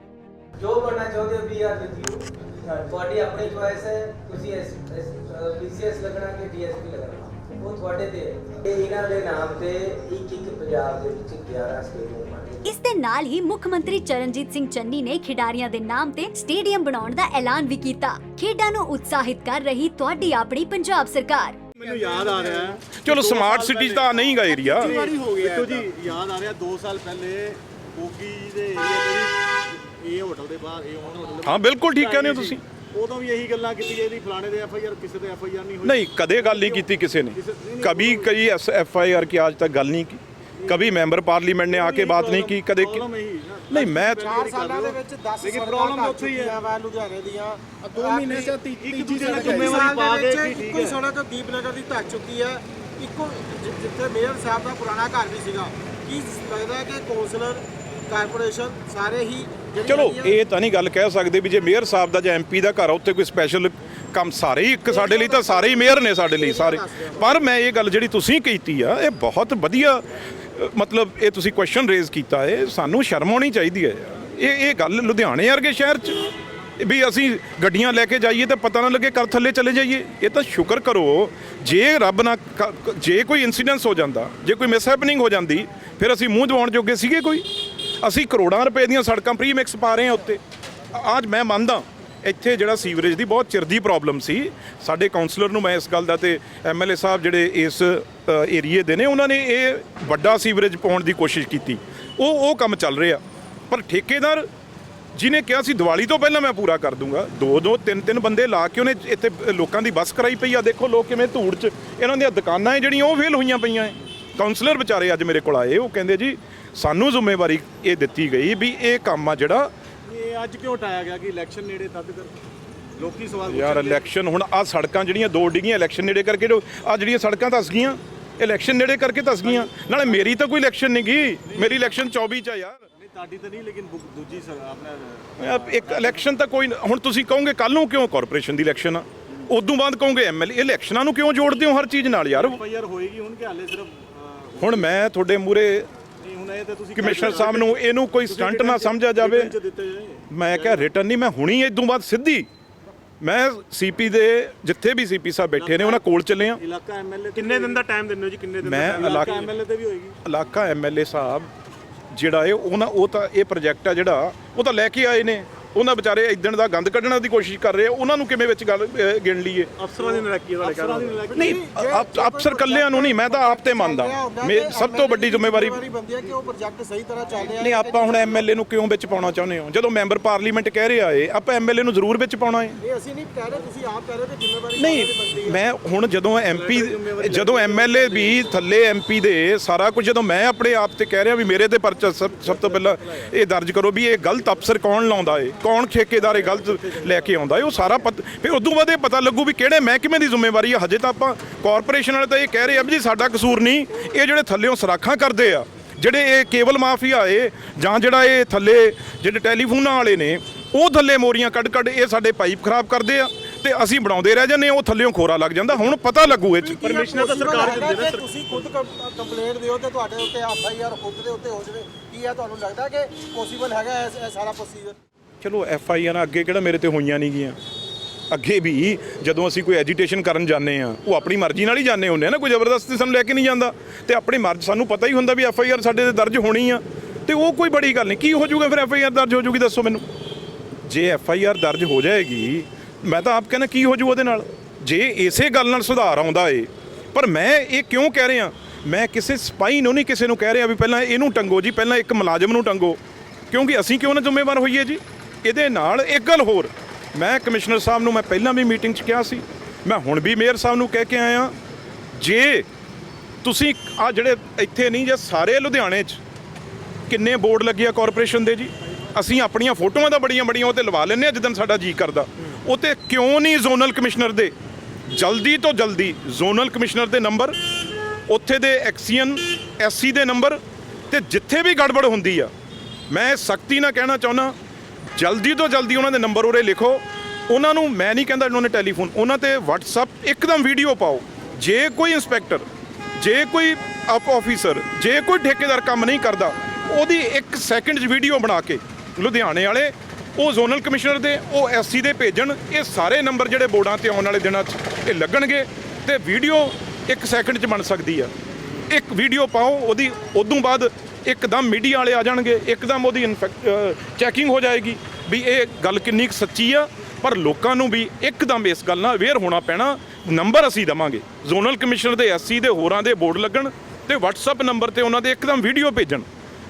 ਜੋ ਬਣਨਾ ਚਾਹੁੰਦੇ ਹੋ ਵੀ ਆਰ ਵਿਦ ਯੂ, ਤੁਹਾਡੀ ਆਪਣੀ ਚੁਆਇਸ ਹੈ। ਤੁਸੀਂ PCS ਲੱਗਣਾ ਕਿ DSP ਲੱਗਣਾ, ਉਹ ਤੁਹਾਡੇ ਤੇ ਹੈ। ਇਹਨਾਂ ਦੇ ਨਾਮ ਤੇ ਇੱਕ ਪੰਜਾਬ ਦੇ ਵਿੱਚ 11 ਸਟੇਡੀਅਮ ਬਣੇ। ਇਸ ਦੇ ਨਾਲ ਹੀ ਮੁੱਖ ਮੰਤਰੀ ਚਰਨਜੀਤ ਸਿੰਘ ਚੰਨੀ ਨੇ ਖਿਡਾਰੀਆਂ ਦੇ ਨਾਮ ਤੇ ਸਟੇਡੀਅਮ ਬਣਾਉਣ ਦਾ ਐਲਾਨ ਵੀ ਕੀਤਾ। ਖੇਡਾਂ ਨੂੰ ਉਤਸ਼ਾਹਿਤ ਕਰ ਰਹੀ ਤੁਹਾਡੀ ਆਪਣੀ ਪੰਜਾਬ ਸਰਕਾਰ। ਮੈਨੂੰ ਯਾਦ ਆ ਰਿਹਾ ਹੈ, ਚਲੋ ਸਮਾਰਟ ਸਿਟੀ ਦਾ ਨਹੀਂ ਗਾ ਏਰੀਆ, ਬਿੱਟੂ ਜੀ ਯਾਦ ਆ ਰਿਹਾ 2 ਸਾਲ ਪਹਿਲੇ ਕੋਗੀ ਦੇ ਏਰੀਆ ਦੇ ਇਹ ਹੋਟਲ ਦੇ ਬਾਹਰ, ਇਹ ਹੋਟਲ ਦੇ ਹਾਂ ਬਿਲਕੁਲ ਠੀਕ ਕਹਿੰਦੇ ਹੋ ਤੁਸੀਂ। ਉਦੋਂ ਵੀ ਇਹੀ ਗੱਲਾਂ ਕੀਤੀ ਇਹਦੀ ਫਲਾਣੇ ਦੇ FIR, ਕਿਸੇ ਤੇ FIR ਨਹੀਂ ਹੋਈ। ਨਹੀਂ, ਕਦੇ ਗੱਲ ਨਹੀਂ ਕੀਤੀ ਕਿਸੇ ਨੇ, ਕभी FIR की आज तक ਗੱਲ नहीं की। कभी मेंबर पार्लियामेंट ने आके बात नहीं की कदे ਪ੍ਰੋਬਲਮ ਇਹੀ ਨਾ नहीं मैं 4 ਸਾਲਾਂ ਦੇ ਵਿੱਚ 10 ਲੇਕਿਨ ਸੜਕਾਂ problem ਢੱਕ ਉੱਥੇ ਹੀ ਹੈ। ਚੁੱਕੀਆਂ ਵਾ ਲੁਧਿਆਣੇ ਦੀਆਂ 2 ਮਹੀਨੇ ਚ ਇੱਕ ਤੀਜੀ ਦੂਜੇ ਸੜਕ ਦੇ ਜ਼ਿੰਮੇਵਾਰੀ ਪਾ ਕੇ ਵਿੱਚ ਠੀਕ ਇੱਕੋ ਹੀ ਹੈ। ਸੜਕ ਦੀਪਨਗਰ ਦੀ ਢੱਕ ਚੁੱਕੀ ਹੈ ਇੱਕੋ ਜਿੱਥੇ ਮੇਅਰ ਸਾਹਿਬ ਦਾ ਪੁਰਾਣਾ ਘਰ ਵੀ ਸੀਗਾ ਕੀ ਲੱਗਦਾ ਹੈ ਕਿ ਕੌਂਸਲਰ ਕਾਰਪੋਰੇਸ਼ਨ ਸਾਰੇ ਹੀ ਜਿਹੜੀ ਚਲੋ ਹੈਗੀ ਆ- ਇਹ ਤਾਂ ਨਹੀਂ ਗੱਲ ਕਹਿ ਸਕਦੇ ਵੀ ਜੇ ਮੇਅਰ ਸਾਹਿਬ ਦਾ ਜਾਂ ਐਮਪੀ ਦਾ ਘਰ ਆ ਉੱਥੇ ਕੋਈ ਸਪੈਸ਼ਲ ਕੰਮ ਸਾਰੇ ਹੀ ਇੱਕ ਸਾਡੇ ਲਈ ਤਾਂ ਸਾਰੇ ਹੀ ਮੇਅਰ ਨੇ ਸਾਡੇ ਲਈ ਸਾਰੇ ਪਰ ਮੈਂ ਇਹ ਗੱਲ ਜਿਹੜੀ ਤੁਸੀਂ ਕੀਤੀ ਆ ਇਹ ਬਹੁਤ ਵਧੀਆ ਮਤਲਬ ਇਹ ਤੁਸੀਂ ਕੁਐਸਚਨ ਰੇਜ਼ ਕੀਤਾ ਹੈ ਸਾਨੂੰ ਸ਼ਰਮ ਆਉਣੀ ਚਾਹੀਦੀ ਹੈ ਇਹ ਗੱਲ ਲੁਧਿਆਣੇ ਵਰਗੇ ਸ਼ਹਿਰ 'ਚ ਵੀ ਅਸੀਂ ਗੱਡੀਆਂ ਲੈ ਕੇ ਜਾਈਏ ਤਾਂ ਪਤਾ ਨਾ ਲੱਗੇ ਕਰ ਥੱਲੇ ਚਲੇ ਜਾਈਏ ਇਹ ਤਾਂ ਸ਼ੁਕਰ ਕਰੋ ਜੇ ਰੱਬ ਨਾ ਜੇ ਕੋਈ ਇਨਸੀਡੈਂਸ ਹੋ ਜਾਂਦਾ ਜੇ ਕੋਈ ਮਿਸਹੈਪਨਿੰਗ ਹੋ ਜਾਂਦੀ ਫਿਰ ਅਸੀਂ ਮੂੰਹ ਦਿਵਾਉਣ ਜੋਗੇ ਸੀਗੇ ਕੋਈ ਅਸੀਂ ਕਰੋੜਾਂ ਰੁਪਏ ਦੀਆਂ ਸੜਕਾਂ ਪ੍ਰੀਮਿਕਸ ਪਾ ਰਹੇ ਹਾਂ ਉੱਤੇ ਅੱਜ ਮੈਂ ਮੰਨਦਾ ਇੱਥੇ ਜਿਹੜਾ ਸੀਵਰੇਜ ਦੀ ਬਹੁਤ ਚਿਰ ਦੀ ਪ੍ਰੋਬਲਮ ਸੀ ਸਾਡੇ ਕਾਉਂਸਲਰ ਨੂੰ ਮੈਂ ਇਸ ਗੱਲ ਦਾ ਤੇ ਐਮਐਲਏ ਸਾਹਿਬ ਜਿਹੜੇ ਇਸ ਏਰੀਏ ਦੇ ਨੇ ਉਹਨਾਂ ਨੇ ਇਹ ਵੱਡਾ ਸੀਵਰੇਜ ਪਾਉਣ ਦੀ ਕੋਸ਼ਿਸ਼ ਕੀਤੀ ਉਹ ਕੰਮ ਚੱਲ ਰਿਹਾ ਪਰ ਠੇਕੇਦਾਰ ਜਿਹਨੇ ਕਿਹਾ ਸੀ ਦੀਵਾਲੀ ਤੋਂ ਪਹਿਲਾਂ ਮੈਂ ਪੂਰਾ ਕਰ ਦੂੰਗਾ 2-3 ਬੰਦੇ ਲਾ ਕੇ ਉਹਨੇ ਇੱਥੇ ਲੋਕਾਂ ਦੀ ਬੱਸ ਕਰਾਈ ਪਈ ਆ ਦੇਖੋ ਲੋਕ ਕਿਵੇਂ ਧੂੜ 'ਚ ਇਹਨਾਂ ਦੀਆਂ ਦੁਕਾਨਾਂ ਹੈ ਜਿਹੜੀਆਂ ਉਹ ਫੇਲ ਹੋਈਆਂ ਪਈਆਂ ਹੈ ਕਾਉਂਸਲਰ ਵਿਚਾਰੇ ਅੱਜ ਮੇਰੇ ਕੋਲ ਆਏ ਉਹ ਕਹਿੰਦੇ ਜੀ ਸਾਨੂੰ ਜ਼ਿੰਮੇਵਾਰੀ ਇਹ ਦਿੱਤੀ ਗਈ ਵੀ ਇਹ ਕੰਮ ਆ ਜਿਹੜਾ ਇਹ ਅੱਜ ਕਿਉਂ ਉਠਾਇਆ ਗਿਆ ਕਿ ਇਲੈਕਸ਼ਨ ਨੇੜੇ ਤਦ ਕਰ ਲੋਕੀ ਸਵਾਲ ਯਾਰ ਪੁੱਛਣਗੇ। ਇਲੈਕਸ਼ਨ ਹੁਣ ਆ ਸੜਕਾਂ ਜਿਹੜੀਆਂ ਦੋ ਡਿੱਗੀਆਂ ਇਲੈਕਸ਼ਨ ਨੇੜੇ ਕਰਕੇ ਆ ਜਿਹੜੀਆਂ ਸੜਕਾਂ ਧਸ ਗਈਆਂ ਇਲੈਕਸ਼ਨ ਨੇੜੇ ਕਰਕੇ ਧਸ ਗਈਆਂ ਨਾਲੇ ਮੇਰੀ ਤਾਂ ਕੋਈ ਇਲੈਕਸ਼ਨ ਨਹੀਂ ਗਈ ਮੇਰੀ ਇਲੈਕਸ਼ਨ 24 ਚ ਆ ਯਾਰ ਨਹੀਂ ਤੁਹਾਡੀ ਤਾਂ ਨਹੀਂ ਲੇਕਿਨ ਦੂਜੀ ਆਪਣਾ ਯਾਰ ਇੱਕ ਇਲੈਕਸ਼ਨ ਤਾਂ ਕੋਈ ਹੁਣ ਤੁਸੀਂ ਕਹੋਗੇ ਕੱਲ ਨੂੰ ਕਿਉਂ ਕਾਰਪੋਰੇਸ਼ਨ ਦੀ ਇਲੈਕਸ਼ਨ ਆ ਉਦੋਂ ਬਾਅਦ ਕਹੋਗੇ ਐਮਐਲਏ ਇਲੈਕਸ਼ਨਾਂ ਨੂੰ ਕਿਉਂ ਜੋੜਦੇ ਹੋ ਹਰ ਚੀਜ਼ ਨਾਲ ਯਾਰ ਐਫਆਈਆਰ ਹੋਏਗੀ ਹੁਣ ਕਿ ਹਾਲੇ ਸਿਰਫ ਹੁਣ ਮੈਂ ਤੁਹਾਡੇ ਮੂਰੇ ਨਹੀਂ ਹੁਣ ਇਹ ਤਾਂ ਤੁਸੀਂ ਕਮਿਸ਼ਨਰ ਸਾਹਿਬ ਨੂੰ ਇਹਨੂੰ ਕੋਈ ਸਟੰਟ ਨਾ ਸਮਝਿਆ ਜਾਵੇ ਚ ਦਿੱਤੇ ਜਾਏ ਮੈਂ ਕਿਹਾ ਰਿਟਰਨ ਨਹੀਂ ਮੈਂ ਹੁਣੀ ਇਦੋਂ ਬਾਅਦ ਸਿੱਧੀ ਮੈਂ ਸੀਪੀ ਦੇ ਜਿੱਥੇ ਵੀ ਸੀਪੀ ਸਾਹਿਬ ਬੈਠੇ ਨੇ ਉਹਨਾਂ ਕੋਲ ਚੱਲੇ ਆ ਇਲਾਕਾ ਐਮਐਲਏ ਕਿੰਨੇ ਦਿਨ ਦਾ ਟਾਈਮ ਦਿੰਦੇ ਹੋ ਜੀ ਕਿੰਨੇ ਦਿਨ ਮੈਂ ਦਾ ਇਲਾਕਾ ਐਮਐਲਏ ਤੇ ਵੀ ਹੋਏਗੀ ਇਲਾਕਾ ਐਮਐਲਏ ਸਾਹਿਬ ਜਿਹੜਾ ਉਹ ਤਾਂ ਇਹ ਪ੍ਰੋਜੈਕਟ ਆ ਜਿਹੜਾ ਉਹ ਤਾਂ ਲੈ ਕੇ ਆਏ ਨੇ ਉਹਨਾਂ ਵਿਚਾਰੇ ਇਦਣ ਦਾ ਗੰਦ ਕੱਢਣ ਦੀ ਕੋਸ਼ਿਸ਼ ਕਰ ਰਹੇ ਆ ਉਹਨਾਂ ਨੂੰ ਕਿਵੇਂ ਵਿੱਚ ਗੱਲ ਗਿਣ ਲਈਏ ਅਫਸਰਾਂ ਦੀ ਨਲਾਇਕੀ ਵਾਲੇ ਕਹਿੰਦੇ ਨਹੀਂ ਅਫਸਰ ਕੱਲਿਆਂ ਨੂੰ ਨਹੀਂ ਮੈਂ ਤਾਂ ਆਪ ਤੇ ਮੰਨਦਾ ਸਭ ਤੋਂ ਵੱਡੀ ਜ਼ਿੰਮੇਵਾਰੀ ਬੰਦੀ ਹੈ ਕਿ ਉਹ ਪ੍ਰੋਜੈਕਟ ਸਹੀ ਤਰ੍ਹਾਂ ਚੱਲ ਰਿਹਾ ਨਹੀਂ ਆਪਾਂ ਹੁਣ ਐਮਐਲਏ ਨੂੰ ਕਿਉਂ ਵਿੱਚ ਪਾਉਣਾ ਚਾਹੁੰਦੇ ਹੋ ਜਦੋਂ ਮੈਂਬਰ ਪਾਰਲੀਮੈਂਟ ਕਹਿ ਰਿਹਾ ਏ ਆਪਾਂ ਐਮਐਲਏ ਨੂੰ ਜ਼ਰੂਰ ਵਿੱਚ ਪਾਉਣਾ ਏ ਇਹ ਅਸੀਂ ਨਹੀਂ ਕਹਿ ਰਹੇ ਤੁਸੀਂ ਆਪ ਕਹਿ ਰਹੇ ਕਿ ਜ਼ਿੰਮੇਵਾਰੀ ਨਹੀਂ ਮੈਂ ਹੁਣ ਜਦੋਂ ਐਮਪੀ ਜਦੋਂ ਐਮਐਲਏ ਵੀ ਥੱਲੇ ਐਮਪੀ ਦੇ ਸਾਰਾ ਕੁਝ ਜਦੋਂ ਮੈਂ ਆਪਣੇ ਆਪ ਤੇ ਕਹਿ ਰਿਹਾ ਵੀ ਮੇਰੇ ਤੇ ਪਰਚਾ ਸਭ ਤੋਂ ਪਹਿਲਾਂ ਇਹ ਦਰਜ ਕਰੋ ਵੀ ਇਹ ਗਲਤ ਅਫਸਰ ਕੌਣ ਲਾਉਂਦਾ ਏ ਕੌਣ ਠੇਕੇਦਾਰ ਇਹ ਗਲਤ ਲੈ ਕੇ ਆਉਂਦਾ ਏ ਉਹ ਸਾਰਾ ਫਿਰ ਉਦੋਂ ਬਾਅਦ ਇਹ ਪਤਾ ਲੱਗੂ ਵੀ ਕਿਹੜੇ ਮਹਿਕਮੇ ਦੀ ਜ਼ਿੰਮੇਵਾਰੀ ਆ ਹਜੇ ਤਾਂ ਆਪਾਂ ਕਾਰਪੋਰੇਸ਼ਨ ਵਾਲੇ ਤਾਂ ਇਹ ਕਹਿ ਰਹੇ ਆ ਵੀ ਜੀ ਸਾਡਾ ਕਸੂਰ ਨਹੀਂ ਇਹ ਜਿਹੜੇ ਥੱਲੇੋਂ ਸਰਾਖਾਂ ਕਰਦੇ ਆ ਜਿਹੜੇ ਇਹ ਕੇਬਲ ਮਾਫੀਆ ਏ ਜਾਂ ਜਿਹੜਾ ਇਹ ਥੱਲੇ ਜਿਹੜੇ ਟੈਲੀਫੋਨਾਂ ਵਾਲੇ ਨੇ ਉਹ ਥੱਲੇ ਮੋਰੀਆਂ ਕੱਢ ਇਹ ਸਾਡੇ ਪਾਈਪ ਖਰਾਬ ਕਰਦੇ ਆ ਤੇ ਅਸੀਂ ਬਣਾਉਂਦੇ ਰਹਿ ਜਾਂਦੇ ਉਹ ਥੱਲੇੋਂ ਖੋਰਾ ਲੱਗ ਜਾਂਦਾ ਹੁਣ ਪਤਾ ਲੱਗੂ ਇਹ 'ਚ ਪਰਮਿਸ਼ਨ ਤਾਂ ਸਰਕਾਰ ਦਿੰਦੀ ਹੈ ਤੁਸੀਂ ਖੁਦ ਕੰਪਲੇਂਟ ਦਿਓ ਤੇ ਤੁਹਾਡੇ ਉੱਤੇ ਐਫਆਈਆਰ ਖੁਦ ਦੇ ਉੱਤੇ ਹੋ ਜਾਵੇ ਕੀ ਆ ਤੁਹਾਨੂੰ ਲੱਗਦਾ ਕਿ ਪੋਸੀਬਲ ਹੈਗਾ ਇਹ ਸਾਰਾ ਪ੍ਰੋਸੀਜਰ ਚਲੋ ਐਫਆਈਆਰ ਅੱਗੇ ਕਿਹੜਾ ਮੇਰੇ ਤੇ ਹੋਈਆਂ ਨਹੀਂ ਗਈਆਂ ਅੱਗੇ ਵੀ ਜਦੋਂ ਅਸੀਂ ਕੋਈ ਐਜੀਟੇਸ਼ਨ ਕਰਨ ਜਾਂਦੇ ਆ ਉਹ ਆਪਣੀ ਮਰਜ਼ੀ ਨਾਲ ਹੀ ਜਾਂਦੇ ਹੁੰਦੇ ਆ ਨਾ ਕੋਈ ਜ਼ਬਰਦਸਤੀ ਸਾਨੂੰ ਲੈ ਕੇ ਨਹੀਂ ਜਾਂਦਾ ਤੇ ਆਪਣੀ ਮਰਜ਼ੀ ਸਾਨੂੰ ਪਤਾ ਹੀ ਹੁੰਦਾ ਵੀ ਐਫਆਈਆਰ ਸਾਡੇ ਤੇ ਦਰਜ ਹੋਣੀ ਆ ਤੇ ਉਹ ਕੋਈ ਬੜੀ ਗੱਲ ਨਹੀਂ ਕੀ ਹੋ ਜਾਊਗਾ ਫਿਰ ਐਫਆਈਆਰ ਦਰਜ ਹੋ ਜਾਊਗੀ ਦੱਸੋ ਮੈਨੂੰ ਜੇ ਐਫਆਈਆਰ ਦਰਜ ਹੋ ਜਾਏਗੀ ਮੈਂ ਤਾਂ ਆਪ ਕਹਿੰਦਾ ਕੀ ਹੋ ਜਾਊ ਉਹਦੇ ਨਾਲ ਜੇ ਇਸੇ ਗੱਲ ਨਾਲ ਸੁਧਾਰ ਆਉਂਦਾ ਏ ਪਰ ਮੈਂ ਇਹ ਕਿਉਂ ਕਹਿ ਰਿਹਾ ਮੈਂ ਕਿਸੇ ਸਿਪਾਹੀ ਨੂੰ ਨਹੀਂ ਕਿਸੇ ਨੂੰ ਕਹਿ ਰਿਹਾ ਵੀ ਪਹਿਲਾਂ ਇਹਨੂੰ ਟੰਗੋ ਜੀ ਪਹਿਲਾਂ ਇੱਕ ਮੁਲਾਜ਼ਮ ਨੂੰ ਟੰਗੋ ਕਿਉਂਕਿ ਅਸੀਂ ਕਿਉਂ ਨਾ ਜ਼ਿੰਮੇਵਾਰ ਹੋਈਏ ਜੀ ਇਹਦੇ ਨਾਲ ਇੱਕ ਗੱਲ ਹੋਰ ਮੈਂ ਕਮਿਸ਼ਨਰ ਸਾਹਿਬ ਨੂੰ ਮੈਂ ਪਹਿਲਾਂ ਵੀ ਮੀਟਿੰਗ 'ਚ ਕਿਹਾ ਸੀ ਮੈਂ ਹੁਣ ਵੀ ਮੇਅਰ ਸਾਹਿਬ ਨੂੰ ਕਹਿ ਕੇ ਆਇਆ ਜੇ ਤੁਸੀਂ ਆ ਜਿਹੜੇ ਇੱਥੇ ਨਹੀਂ ਜੇ ਸਾਰੇ ਲੁਧਿਆਣੇ 'ਚ ਕਿੰਨੇ ਬੋਰਡ ਲੱਗੇ ਆ ਕਾਰਪੋਰੇਸ਼ਨ ਦੇ ਜੀ ਅਸੀਂ ਆਪਣੀਆਂ ਫੋਟੋਆਂ ਤਾਂ ਬੜੀਆਂ ਉਹ ਤੇ ਲਵਾ ਲੈਂਦੇ ਆ ਜਿੱਦਣ ਸਾਡਾ ਜੀ ਕਰਦਾ ਉਹ ਤੇ ਕਿਉਂ ਨਹੀਂ ਜ਼ੋਨਲ ਕਮਿਸ਼ਨਰ ਦੇ ਜਲਦੀ ਤੋਂ ਜਲਦੀ ਜ਼ੋਨਲ ਕਮਿਸ਼ਨਰ ਦੇ ਨੰਬਰ ਉੱਥੇ ਦੇ ਐਕਸੀਅਨ ਐਸਸੀ ਦੇ ਨੰਬਰ ਤੇ ਜਿੱਥੇ ਵੀ ਗੜਬੜ ਹੁੰਦੀ ਆ ਮੈਂ ਸਖਤੀ ਨਾਲ ਕਹਿਣਾ ਚਾਹੁੰਦਾ ਜਲਦੀ ਤੋਂ ਜਲਦੀ ਉਹਨਾਂ ਦੇ ਨੰਬਰ ਉਰੇ ਲਿਖੋ ਉਹਨਾਂ ਨੂੰ ਮੈਂ ਨਹੀਂ ਕਹਿੰਦਾ ਉਹਨਾਂ ਨੇ ਟੈਲੀਫੋਨ ਉਹਨਾਂ ਤੇ WhatsApp ਇੱਕਦਮ ਵੀਡੀਓ ਪਾਓ ਜੇ ਕੋਈ ਇੰਸਪੈਕਟਰ ਜੇ ਕੋਈ ਆਫੀਸਰ ਜੇ ਕੋਈ ਠੇਕੇਦਾਰ ਕੰਮ ਨਹੀਂ ਕਰਦਾ ਉਹਦੀ 1 ਸੈਕਿੰਡ 'ਚ ਵੀਡੀਓ ਬਣਾ ਕੇ ਲੁਧਿਆਣੇ ਵਾਲੇ ਉਹ ਜ਼ੋਨਲ ਕਮਿਸ਼ਨਰ ਦੇ ਉਹ ਐਸਸੀ ਦੇ ਭੇਜਣ ਇਹ ਸਾਰੇ ਨੰਬਰ ਜਿਹੜੇ ਬੋਰਡਾਂ ਤੇ ਆਉਣ ਵਾਲੇ ਦਿਨਾਂ 'ਚ ਇਹ ਲੱਗਣਗੇ ਤੇ ਵੀਡੀਓ 1 ਸੈਕਿੰਡ 'ਚ ਬਣ ਸਕਦੀ ਆ ਇੱਕ ਵੀਡੀਓ ਪਾਓ ਉਹਦੀ ਉਦੋਂ ਬਾਅਦ ਇੱਕਦਮ ਮੀਡੀਆ ਵਾਲੇ ਆ ਜਾਣਗੇ ਇੱਕਦਮ ਉਹਦੀ ਚੈਕਿੰਗ ਹੋ ਜਾਏਗੀ ਵੀ ਇਹ ਗੱਲ ਕਿੰਨੀ ਕੁ ਸੱਚੀ ਆ ਪਰ ਲੋਕਾਂ ਨੂੰ ਵੀ ਇੱਕਦਮ ਇਸ ਗੱਲ ਨਾਲ ਅਵੇਅਰ ਹੋਣਾ ਪੈਣਾ ਨੰਬਰ ਅਸੀਂ ਦੇਵਾਂਗੇ ਜ਼ੋਨਲ ਕਮਿਸ਼ਨਰ ਦੇ ਐਸਸੀ ਦੇ ਹੋਰਾਂ ਦੇ ਬੋਰਡ ਲੱਗਣ ਤੇ WhatsApp ਨੰਬਰ ਤੇ ਉਹਨਾਂ ਦੇ ਇੱਕਦਮ ਵੀਡੀਓ ਭੇਜਣ